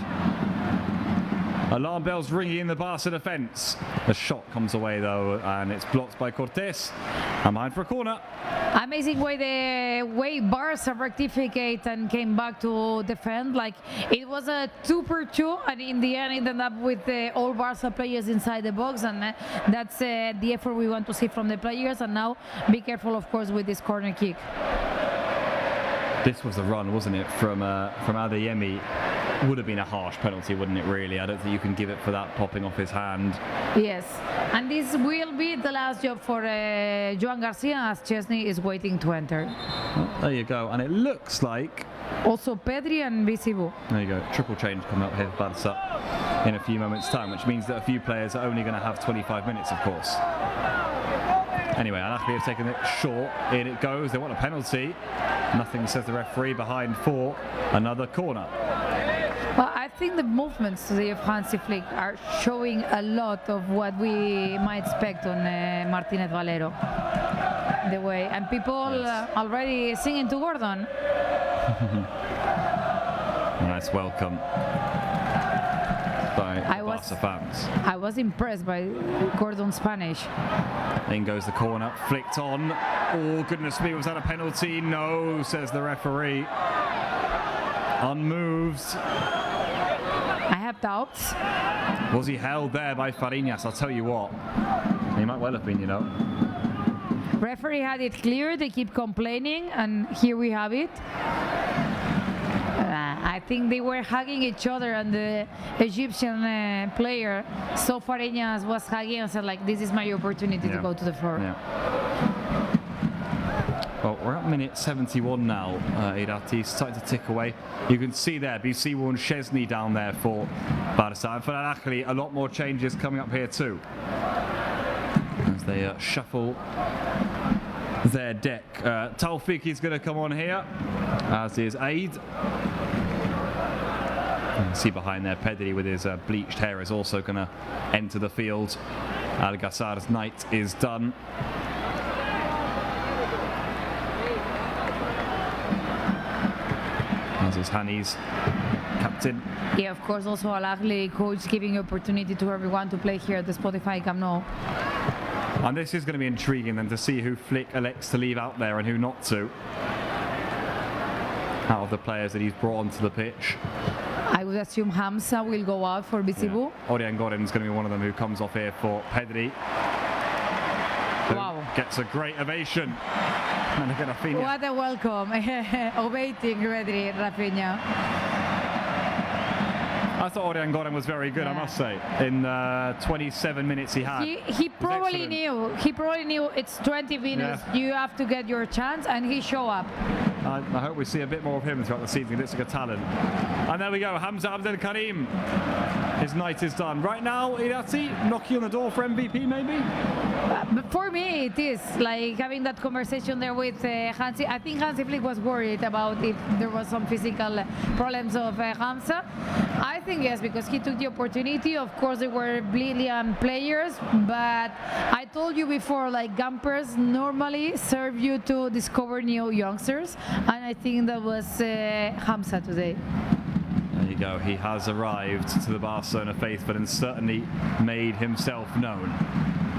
Speaker 1: Alarm bells ringing in the Barca defence. The shot comes away though, and it's blocked by Cortés. And behind for a corner.
Speaker 2: Amazing the way Barca rectificate and came back to defend. Like, it was a 2-2, and in the end it ended up with all Barca players inside the box, and that's the effort we want to see from the players. And now be careful, of course, with this corner kick.
Speaker 1: This was the run, wasn't it, from Adeyemi? Would have been a harsh penalty, wouldn't it, really? I don't think you can give it for that popping off his hand.
Speaker 2: Yes, and this will be the last job for Joan Garcia, as Chesney is waiting to enter.
Speaker 1: Well, there you go, and it looks like...
Speaker 2: Also Pedri and Visibu.
Speaker 1: There you go, triple change coming up here for Barca in a few moments' time, which means that a few players are only going to have 25 minutes, of course. Anyway, Ahly have taken it short. In it goes. They want a penalty. Nothing, says the referee, behind for another corner.
Speaker 2: Well, I think the movements today of Hansi Flick are showing a lot of what we might expect on Martinez Valero. The way, and people already singing to Gordon.
Speaker 1: Nice welcome by Barca fans.
Speaker 2: I was impressed by Gordon's Spanish.
Speaker 1: In goes the corner, flicked on. Oh, goodness me, was that a penalty? No, says the referee. Unmoved.
Speaker 2: I have doubts.
Speaker 1: Was he held there by Fariñas? I'll tell you what. He might well have been, you know.
Speaker 2: Referee had it clear, they keep complaining, and here we have it. I think they were hugging each other, and the Egyptian player, so Fariñas was hugging and said, like, this is my opportunity to go to the floor.
Speaker 1: Yeah. Well, we're at minute 71 now. Irati starting to tick away. You can see there, Bisibu and Chesney down there for Barca. And for Ahly, a lot more changes coming up here too. As they shuffle their deck. Taufik is going to come on here, as is Aid. You can see behind there, Pedri with his bleached hair is also going to enter the field. Al-Ghassar's night is done. As is Hani's captain.
Speaker 2: Yeah, of course, also Al-Ahly coach giving opportunity to everyone to play here at the Spotify Camp Nou.
Speaker 1: And this is going to be intriguing then to see who Flick elects to leave out there and who not to. Out of the players that he's brought onto the pitch.
Speaker 2: I would assume Hamza will go out for Bisibu.
Speaker 1: Yeah. Orian is going to be one of them who comes off here for Pedri.
Speaker 2: Wow.
Speaker 1: Gets a great ovation. And again, Rafinha.
Speaker 2: What a welcome. Awaiting Pedri, Rafinha.
Speaker 1: I thought Orian was very good, I must say. In 27 minutes he had.
Speaker 2: He probably knew it's 20 minutes, you have to get your chance, and he showed up.
Speaker 1: I hope we see a bit more of him throughout the season. He looks like a talent. And there we go, Hamza Abdel Karim. His night is done. Right now, Irati, knocking on the door for MVP maybe?
Speaker 2: But for me, it is like having that conversation there with Hansi. I think Hansi Flick was worried about if there was some physical problems of Hamza. I think yes, because he took the opportunity. Of course, they were brilliant players, but I told you before, like Gampers normally serve you to discover new youngsters, and I think that was Hamza today.
Speaker 1: There you go, he has arrived to the Barcelona faithful and certainly made himself known.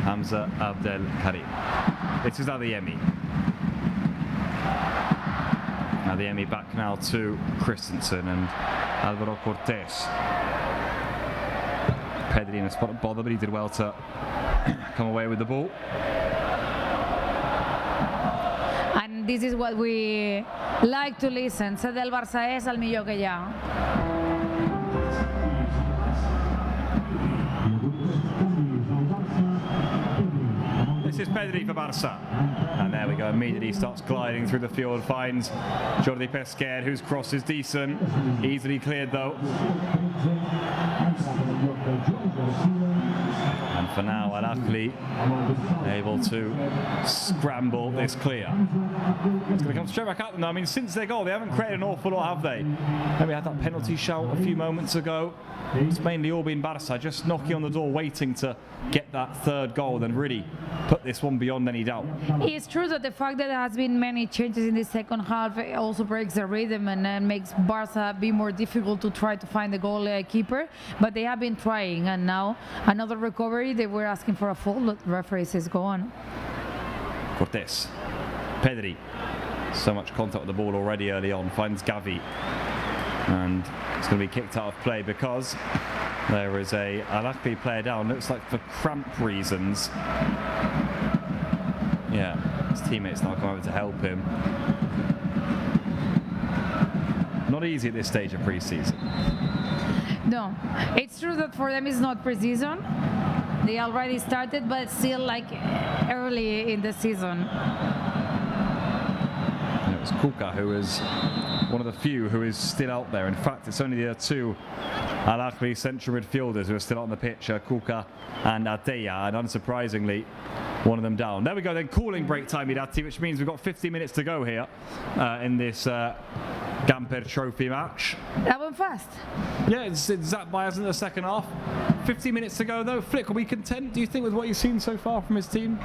Speaker 1: Hamza Abdel Karim. This is Adeyemi. Adeyemi back now to Christensen and Alvaro Cortés. Pedri in a spot of bother, but he did well to come away with the ball.
Speaker 2: And this is what we like to listen. Ser del Barça es al millor que ya.
Speaker 1: This is Pedri for Barca. And there we go, immediately starts gliding through the field, finds Jordi Pesquer, whose cross is decent. Easily cleared though. And for now, Al-Ahly able to scramble this clear. It's going to come straight back at them though. I mean, since their goal, they haven't created an awful lot, have they? Maybe had that penalty shout a few moments ago. It's mainly all been Barca just knocking on the door, waiting to get that third goal, then really put this one beyond any doubt.
Speaker 2: It's true that the fact that there has been many changes in the second half also breaks the rhythm and makes Barca be more difficult to try to find the goalkeeper, but they have been trying, and now another recovery. They were asking for a foul, but the referee says go on.
Speaker 1: Cortés, Pedri, so much contact with the ball already early on, finds Gavi, and it's going to be kicked out of play because there is a Al-Ahly player down, looks like for cramp reasons. Yeah, his teammates now come over to help him. not easy at this stage of pre-season.
Speaker 2: No, it's true that for them it's not pre-season. They already started, but still like early in the season.
Speaker 1: And it was Kuka who is one of the few who is still out there. In fact, it's only the two Ahly central midfielders who are still on the pitch, Kuka and Ateya, and unsurprisingly, one of them down. There we go then, cooling break time, Irati, which means we've got 50 minutes to go here in this Gamper Trophy match.
Speaker 2: That went fast.
Speaker 1: Yeah, it's zapped by us in the second half. 50 minutes to go though. Flick, are we content, do you think, with what you've seen so far from his team?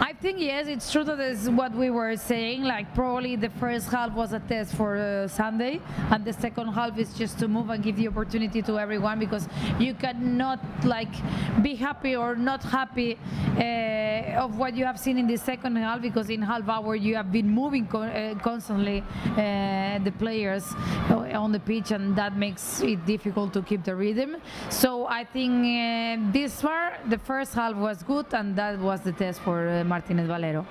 Speaker 2: I think yes, it's true that is what we were saying. Like probably the first half was a test for Sunday, and the second half is just to move and give the opportunity to everyone, because you cannot like be happy or not happy of what you have seen in the second half, because in half hour you have been moving constantly the players on the pitch, and that makes it difficult to keep the rhythm. So I think this far the first half was good, and that was the test for Martinez Valero.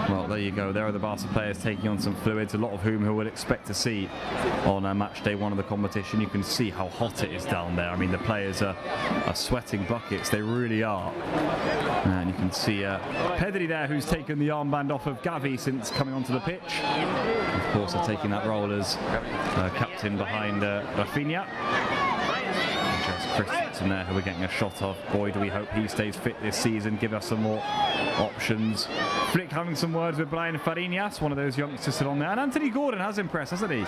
Speaker 1: Well, there you go. There are the Barca players taking on some fluids, a lot of whom we'll expect to see on match day one of the competition. You can see how hot it is down there. I mean, the players are sweating buckets. They really are. And you can see Pedri there, who's taken the armband off of Gavi since coming onto the pitch. Of course, they're taking that role as captain behind Rafinha. Christensen there, who we're getting a shot of. Boy, do we hope he stays fit this season, give us some more options. Flick having some words with Brian Fariñas, one of those youngsters still on there. And Anthony Gordon has impressed, hasn't he,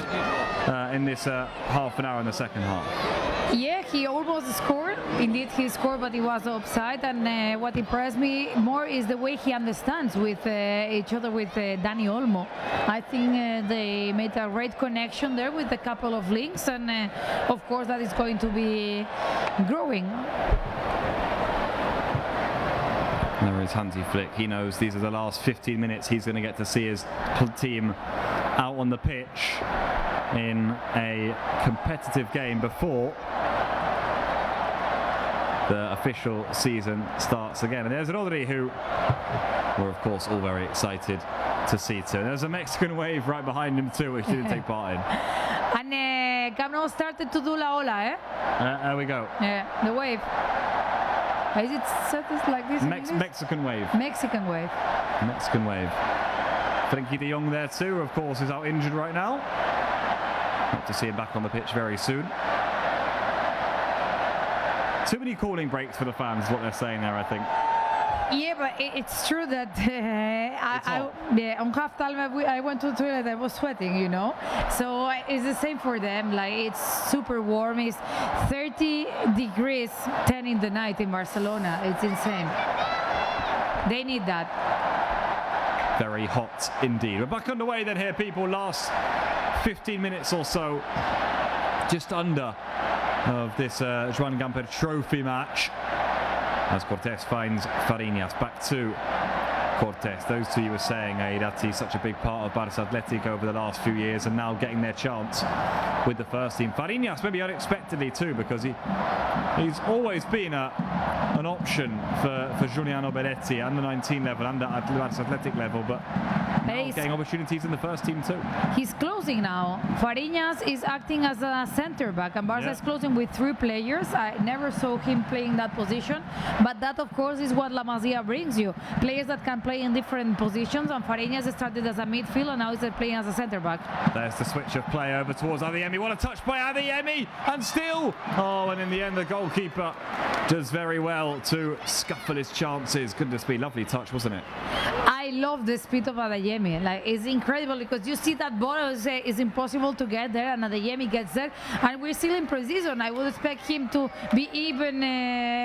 Speaker 1: in this half an hour in the second half?
Speaker 2: Yeah, he almost scored. Indeed, he scored, but he was offside. And what impressed me more is the way he understands with each other, with Dani Olmo. I think they made a great connection there with a couple of links, and of course that is going to be growing.
Speaker 1: There is Hansi Flick. He knows these are the last 15 minutes he's going to get to see his team out on the pitch in a competitive game before the official season starts again. And there's Rodri, who we're of course all very excited to see too. And there's a Mexican wave right behind him too, which he didn't take part in.
Speaker 2: And Camp Nou started to do la ola, eh?
Speaker 1: There we go.
Speaker 2: Yeah, the wave. Is it set like this?
Speaker 1: Mexican wave.
Speaker 2: Mexican wave.
Speaker 1: Mexican wave. Frenkie de Jong there too, of course, is out injured right now. Hope to see him back on the pitch very soon. Too many calling breaks for the fans is what they're saying there, I think.
Speaker 2: Yeah, but it's true that on half time I went to the toilet, I was sweating, you know. So it's the same for them. Like, it's super warm. It's 30 degrees, 10 in the night in Barcelona. It's insane. They need that.
Speaker 1: Very hot indeed. We're back underway then here, people. Last 15 minutes or so, just under, of this Joan Gamper Trophy match, as Cortés finds Fariñas. Back to Cortés. Those two you were saying, Irati, such a big part of Barça Athletic over the last few years, and now getting their chance with the first team. Fariñas maybe unexpectedly too, because he's always been an option for Giuliano Belletti and the 19 level and at Barça Athletic level, but now getting opportunities in the first team too.
Speaker 2: He's closing now. Fariñas is acting as a center back, and Barça is closing with 3 players. I never saw him playing that position, but that of course is what La Masia brings you. Players that can play in different positions, and Fariñas started as a midfield and now he's playing as a centre back.
Speaker 1: There's the switch of play over towards Adeyemi. What a touch by Adeyemi, and still, and in the end the goalkeeper does very well to scuffle his chances. Goodness me, lovely touch, wasn't it?
Speaker 2: I love the speed of Adeyemi. Like, it's incredible, because you see that ball is impossible to get there, and Adeyemi gets there, and we're still in pre-season. I would expect him to be even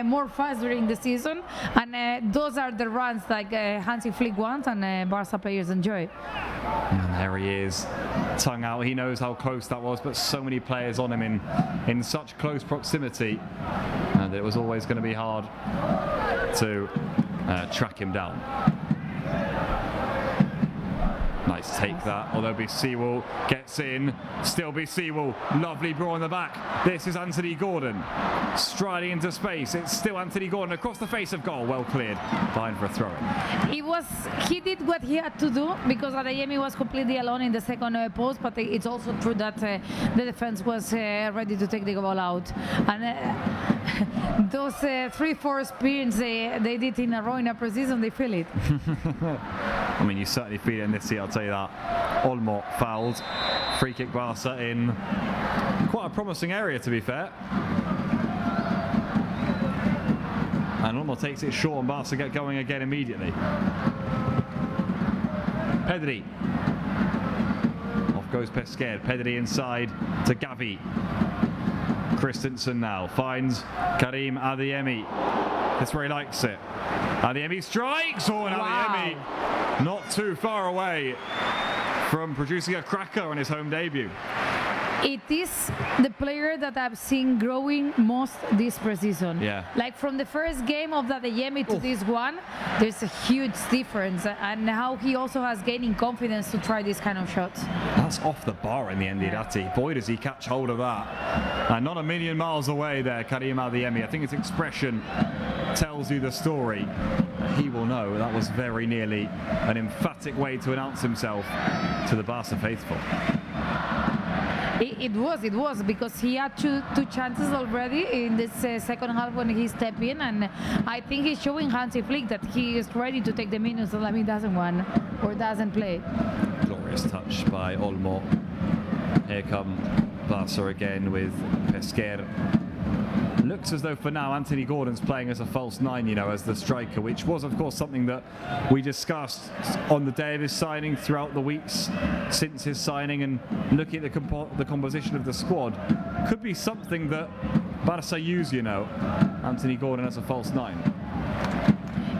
Speaker 2: more fast during the season, and those are the runs like Hansi Flick wants and Barca players enjoy.
Speaker 1: And there he is, tongue out. He knows how close that was, but so many players on him in such close proximity, and it was always going to be hard to track him down. Nice take that, although Sewell gets in, still Sewell, lovely ball in the back. This is Anthony Gordon, striding into space. It's still Anthony Gordon across the face of goal, well cleared, behind for a throw-in.
Speaker 2: He did what he had to do because Adeyemi was completely alone in the second post, but it's also true that the defense was ready to take the ball out. And those 3-4 sprints they did in a row in a pre-season, they feel it.
Speaker 1: I mean, you certainly feel it in this seat, I'll tell you that. Olmo fouled. Free kick Barca in quite a promising area, to be fair. And Olmo takes it short and Barca get going again immediately. Pedri. Off goes Pesquer. Pedri inside to Gavi. Christensen now finds Karim Adeyemi. That's where he likes it. Adeyemi strikes. Oh, and Adeyemi not too far away from producing a cracker on his home debut.
Speaker 2: It is the player that I've seen growing most this preseason.
Speaker 1: Yeah.
Speaker 2: Like from the first game of Adeyemi to this one, there's a huge difference. And now he also has gaining confidence to try this kind of shots.
Speaker 1: That's off the bar in the end, Irati. Boy, does he catch hold of that. And not a million miles away there, Karim Adeyemi. I think his expression tells you the story. He will know that was very nearly an emphatic way to announce himself to the Barca faithful.
Speaker 2: It was because he had two chances already in this second half when he stepped in, and I think he's showing Hansi Flick that he is ready to take the minutes that Lamine doesn't want or doesn't play.
Speaker 1: Glorious touch by Olmo. Here come Barca again with Pesquer. Looks as though for now Anthony Gordon's playing as a false nine, you know, as the striker, which was of course something that we discussed on the day of his signing, throughout the weeks since his signing, and looking at the composition of the squad. Could be something that Barca use, you know, Anthony Gordon as a false nine.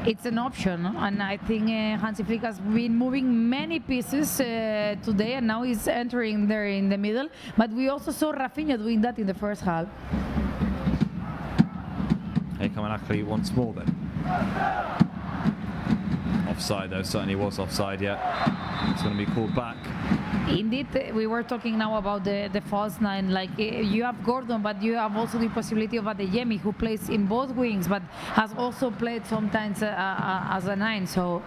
Speaker 2: It's an option, and I think Hansi Flick has been moving many pieces today, and now he's entering there in the middle. But we also saw Rafinha doing that in the first half.
Speaker 1: Here come Ahly once more then. Offside though, certainly was offside, yeah. It's going to be called back.
Speaker 2: Indeed, we were talking now about the false nine. Like you have Gordon, but you have also the possibility of Adeyemi, who plays in both wings, but has also played sometimes as a nine. So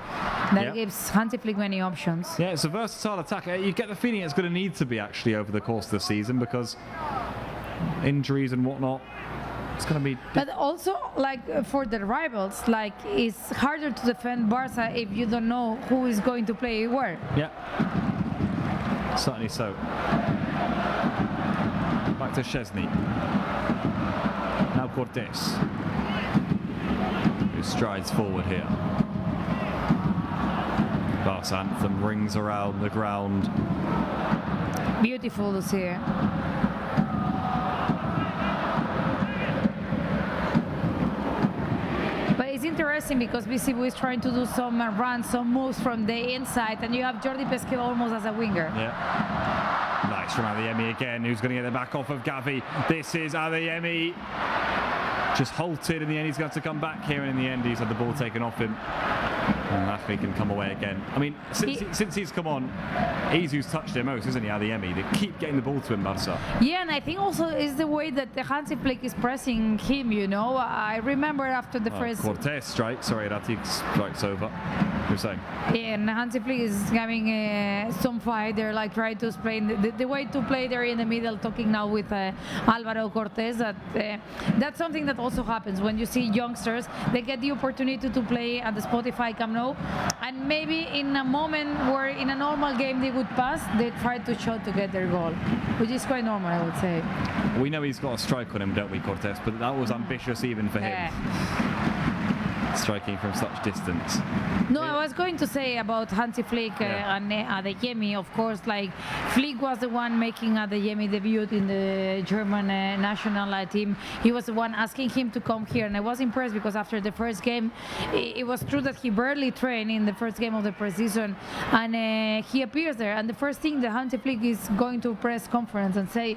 Speaker 2: that gives Hansi Flick many options.
Speaker 1: Yeah, it's a versatile attack. You get the feeling it's going to need to be actually over the course of the season because injuries and whatnot. It's going to be.
Speaker 2: But also, like for the rivals, like it's harder to defend Barca if you don't know who is going to play where.
Speaker 1: Yeah, certainly so. Back to Szczesny. Now Cortés, who strides forward here. Barca anthem rings around the ground.
Speaker 2: Beautiful to see. Interesting because Visibu is trying to do some runs, some moves from the inside, and you have Jordi Pesquer almost as a winger.
Speaker 1: Yeah. Nice from Adeyemi again, who's going to get the back off of Gavi. This is Adeyemi. Just halted in the end. He's going to come back here, and in the end, he's had the ball taken off him. And Ahly can come away again. I mean, since he's come on, he's who's touched him most, isn't he, Adeyemi? They keep getting the ball to him, Barca.
Speaker 2: Yeah, and I think also is the way that the Hansi Flick is pressing him, you know. I remember after the first...
Speaker 1: Cortés strike, sorry, Ratik strikes over. You're saying?
Speaker 2: Yeah, and Hansi Flick is having some fight. They're like trying to explain the way to play there in the middle, talking now with Álvaro Cortés. That's something that also happens when you see youngsters. They get the opportunity to play at the Spotify Camp Nou, and maybe in a moment where in a normal game they would pass, they try to shot to get their goal, which is quite normal, I would say.
Speaker 1: We know he's got a strike on him, don't we, Cortés? But that was ambitious even for him. Striking from such distance.
Speaker 2: No, I was going to say about Hansi Flick and Adeyemi. Of course, like Flick was the one making Adeyemi debut in the German national team. He was the one asking him to come here, and I was impressed because after the first game, it was true that he barely trained in the first game of the preseason, and he appears there. And the first thing the Hansi Flick is going to press conference and say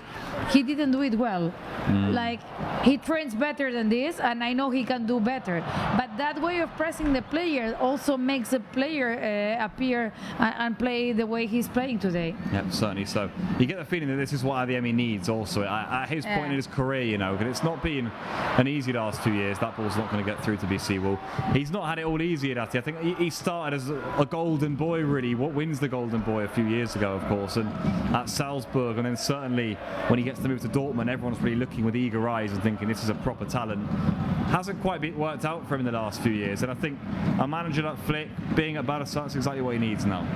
Speaker 2: he didn't do it well. Like he trains better than this, and I know he can do better. But that that way of pressing the player also makes the player appear and play the way he's playing today.
Speaker 1: Yep, certainly so. You get the feeling that this is what Adeyemi needs also. At his point in his career, you know, it's not been an easy last 2 years. That ball's not going to get through to BC. Well, he's not had it all easy at Ati. I think he started as a golden boy, really. What wins the golden boy a few years ago, of course, and at Salzburg, and then certainly when he gets to move to Dortmund, everyone's really looking with eager eyes and thinking this is a proper talent. Hasn't quite been worked out for him in the last few years, and I think a manager like Flick being at Barca, that's exactly what he needs now.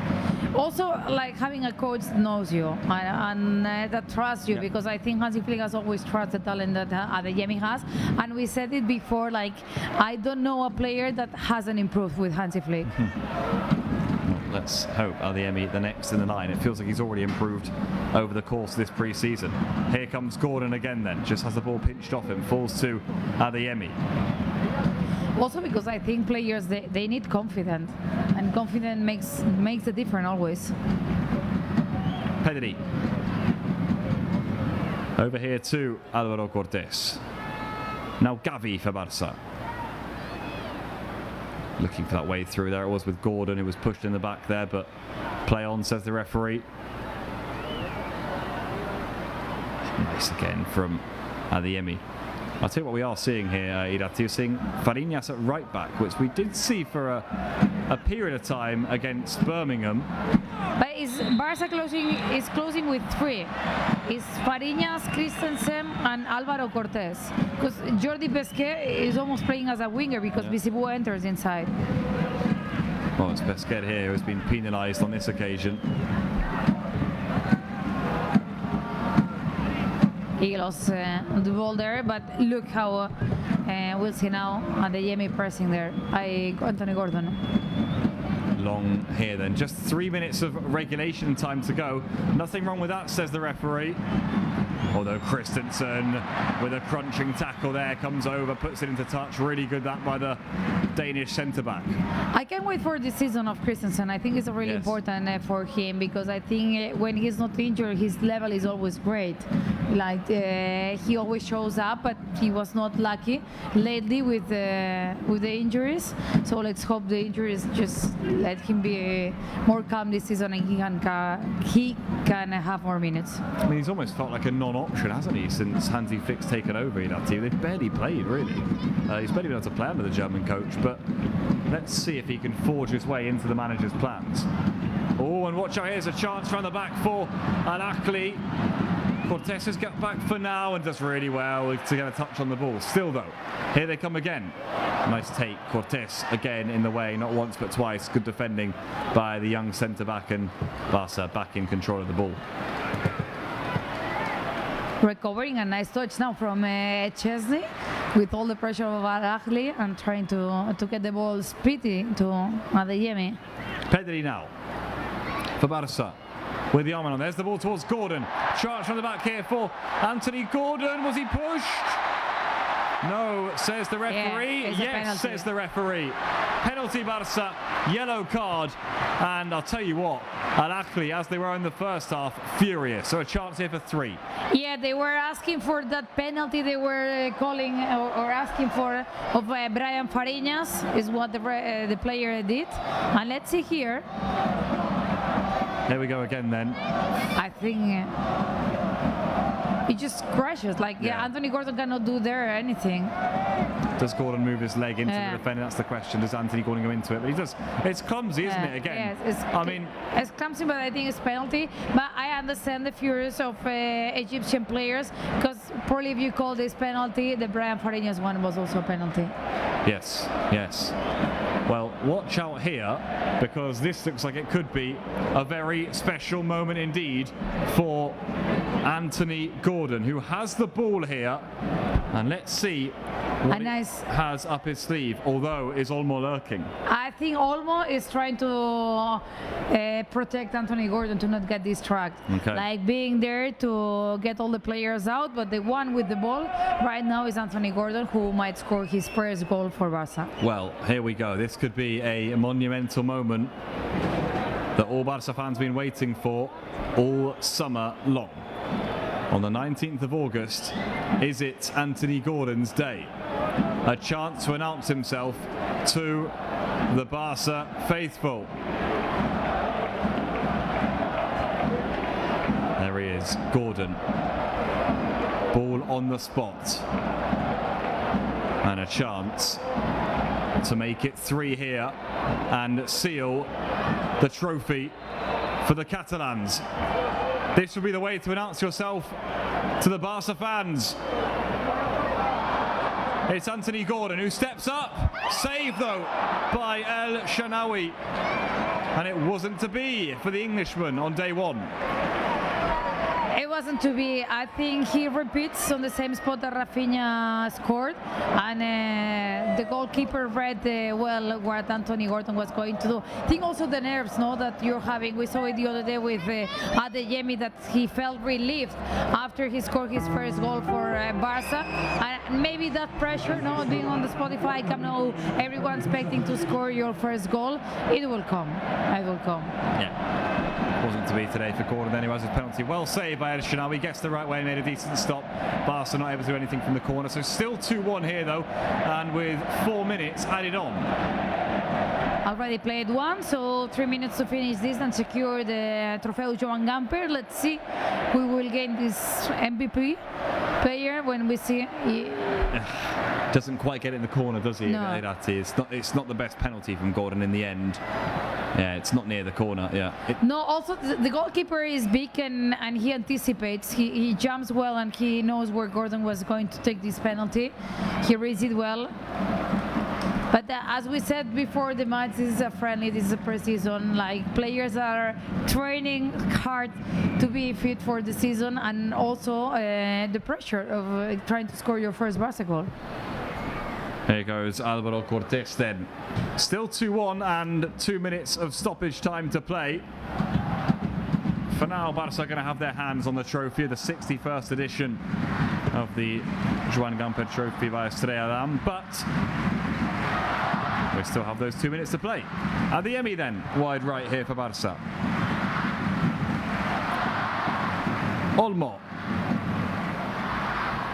Speaker 2: Also, like having a coach that knows you and that trusts you, because I think Hansi Flick has always trusted the talent that Adeyemi has, and we said it before, like I don't know a player that hasn't improved with Hansi Flick.
Speaker 1: Let's hope Adeyemi the next in the line. It feels like he's already improved over the course of this pre-season. Here comes Gordon again then, just has the ball pinched off him, falls to Adeyemi.
Speaker 2: Also because I think players, they need confidence, and confidence makes the difference always.
Speaker 1: Pedri. Over here to Alvaro Cortés. Now Gavi for Barca. Looking for that way through. There it was with Gordon, who was pushed in the back there, but play on, says the referee. Nice again from Adeyemi. I'll tell you what we are seeing here, Irati. You're seeing Fariñas at right back, which we did see for a period of time against Birmingham.
Speaker 2: But Barca is closing with three. It's Fariñas, Christensen, and Álvaro Cortés. Because Jordi Pesquet is almost playing as a winger because Visibu enters inside.
Speaker 1: Well, it's Pesquet here who has been penalised on this occasion.
Speaker 2: He lost the ball there, but look how we'll see now Adeyemi pressing there. Anthony Gordon.
Speaker 1: Long here then. Just 3 minutes of regulation time to go. Nothing wrong with that, says the referee. Although Christensen with a crunching tackle there comes over, puts it into touch. Really good that by the Danish centre-back.
Speaker 2: I can't wait for this season of Christensen. I think it's really important for him, because I think when he's not injured, his level is always great. Like he always shows up, but he was not lucky lately with the injuries. So let's hope the injuries just let him be more calm this season, and he can have more minutes.
Speaker 1: I mean, he's almost felt like a non-option, hasn't he, since Hansi Flick's taken over in that team? They've barely played, really. He's barely been able to play under the German coach, but let's see if he can forge his way into the manager's plans. Oh, and watch out, here's a chance from the back for Ahly. Cortés has got back for now and does really well to get a touch on the ball. Still though, here they come again. Nice take, Cortés again in the way, not once but twice. Good defending by the young centre-back, and Barca back in control of the ball.
Speaker 2: Recovering a nice touch now from Chesney, with all the pressure of Ahly, and trying to get the ball speedy to Adeyemi.
Speaker 1: Pedri now for Barca. With the arm on, there's the ball towards Gordon. Charge from the back here for Anthony Gordon. Was he pushed? No, says the referee. Yes, says the referee. Penalty Barca, yellow card. And I'll tell you what, Ahly, as they were in the first half, furious. So a chance here for 3.
Speaker 2: Yeah, they were asking for that penalty. They were calling or asking for of Brian Fariñas, is what the player did. And let's see here.
Speaker 1: Here we go again then.
Speaker 2: I think he just crashes. Like, Anthony Gordon cannot do there anything.
Speaker 1: Does Gordon move his leg into the defender? That's the question. Does Anthony Gordon go into it? But he does. It's clumsy, isn't it, again?
Speaker 2: Yes, it's clumsy, but I think it's penalty. But I understand the furies of Egyptian players, because probably if you call this penalty, the Brian Fariñas one was also a penalty.
Speaker 1: Yes, yes. Well, watch out here, because this looks like it could be a very special moment indeed for Anthony Gordon, who has the ball here. And let's see what he has up his sleeve, although is Olmo lurking?
Speaker 2: I think Olmo is trying to protect Anthony Gordon to not get distracted.
Speaker 1: Okay.
Speaker 2: Like being there to get all the players out, but the one with the ball right now is Anthony Gordon, who might score his first goal for Barca.
Speaker 1: Well, here we go. This could be a monumental moment that all Barca fans have been waiting for all summer long. On the 19th of August, is it Anthony Gordon's day? A chance to announce himself to the Barca faithful. There he is, Gordon. Ball on the spot. And a chance to make it 3 here and seal the trophy for the Catalans. This will be the way to announce yourself to the Barca fans. It's Anthony Gordon who steps up. Saved though by El Shanawi. And it wasn't to be for the Englishman on day 1.
Speaker 2: It wasn't to be. I think he repeats on the same spot that Rafinha scored, and the goalkeeper read well what Anthony Gordon was going to do. I think also the nerves, that you're having. We saw it the other day with Adeyemi, that he felt relieved after he scored his first goal for Barca, and maybe that pressure, being on the Spotify Camp Nou, everyone expecting to score your first goal, it will come. It will come.
Speaker 1: Yeah. Wasn't to be today for Gordon. Then he has his penalty well saved by El Shanawi. Gets the right way, made a decent stop. Barca not able to do anything from the corner. So still 2-1 here though, and with 4 minutes added on.
Speaker 2: Already played 1, so 3 minutes to finish this and secure the Trofeo Joan Gamper. Let's see, we will gain this MVP player when we see.
Speaker 1: Doesn't quite get it in the corner, does he?
Speaker 2: No.
Speaker 1: It's not the best penalty from Gordon in the end. Yeah, it's not near the corner. Yeah.
Speaker 2: No, also the goalkeeper is big and he anticipates. He jumps well and he knows where Gordon was going to take this penalty. He reads it well. But as we said before the match, this is a friendly, this is a pre-season. Like, players are training hard to be fit for the season, and also the pressure of trying to score your first Barca goal.
Speaker 1: Here goes Alvaro Cortés then. Still 2-1 and 2 minutes of stoppage time to play. For now, Barca are going to have their hands on the trophy, the 61st edition of the Joan Gamper Trophy by Estrella Damm, but we still have those 2 minutes to play. Adeyemi then, wide right here for Barca. Olmo.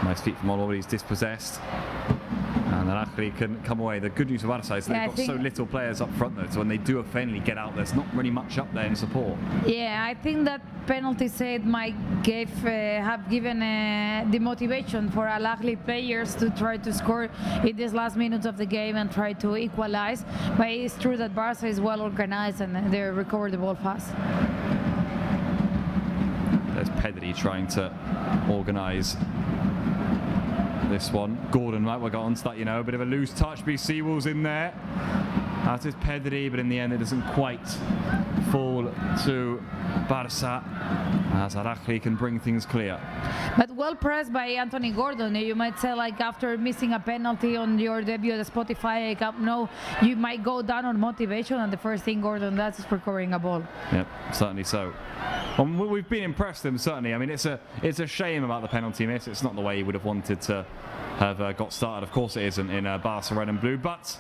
Speaker 1: Nice feet from Olmo, but he's dispossessed. And then Ahly can come away. The good news for Barca is they've got so little players up front though, so when they do finally get out, there's not really much up there in support.
Speaker 2: Yeah, I think that penalty save might have given the motivation for Ahly players to try to score in these last minutes of the game and try to equalize. But it's true that Barca is well organized and they recover the ball fast.
Speaker 1: There's Pedri trying to organize this one. Gordon might well go on to that, a bit of a loose touch. BC Wolves in there. That is Pedri, but in the end it doesn't quite fall to Barca, as Ahly can bring things clear.
Speaker 2: But well pressed by Anthony Gordon. You might say, like, after missing a penalty on your debut at the Spotify Camp Nou, you might go down on motivation, and the first thing Gordon does is recovering a ball.
Speaker 1: Yep, certainly so. We've been impressed with him, certainly. I mean, it's a shame about the penalty miss. It's not the way he would have wanted to have got started. Of course it isn't in Barca red and blue, but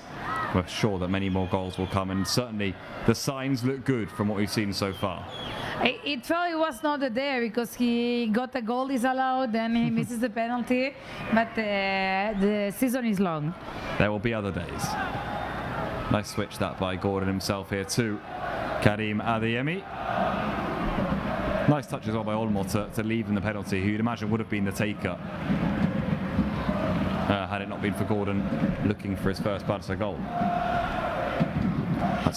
Speaker 1: we're sure that many more goals will come, and certainly the signs look good from what we've seen so far.
Speaker 2: It felt it was not there because he got a goal disallowed, then he misses the penalty, but the season is long.
Speaker 1: There will be other days. Nice switch that by Gordon himself here to Karim Adeyemi. Nice touch as well by Olmo to leave in the penalty, who you'd imagine would have been the taker had it not been for Gordon looking for his first Barca goal.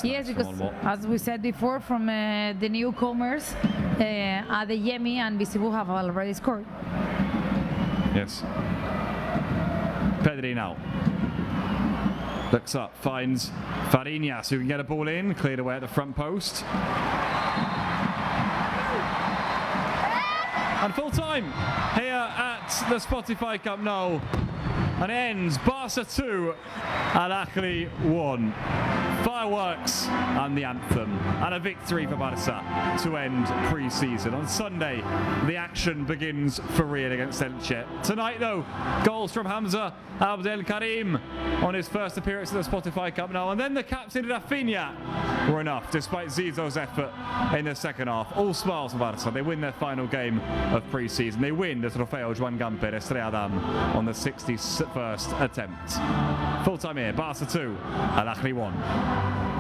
Speaker 2: Yes, because as we said before, from the newcomers, Adeyemi and Visibu have already scored.
Speaker 1: Yes. Pedri now. Looks up, finds Fariñas, who can get a ball in, cleared away at the front post. And full time here at the Spotify Camp Nou. And ends Barca 2 and Ahly 1. fireworks and the anthem, and a victory for Barca to end pre-season. On Sunday, the action begins for Real against Elche. Tonight, though, goals from Hamza Abdelkarim on his first appearance at the Spotify Cup now, and then the captain Rafinha were enough, despite Zizou's effort in the second half. All smiles for Barca. They win their final game of pre-season. They win the Trofeo Joan Gamper Estrella Damm on the 61st attempt. Full time here, Barca 2, Ahly 1.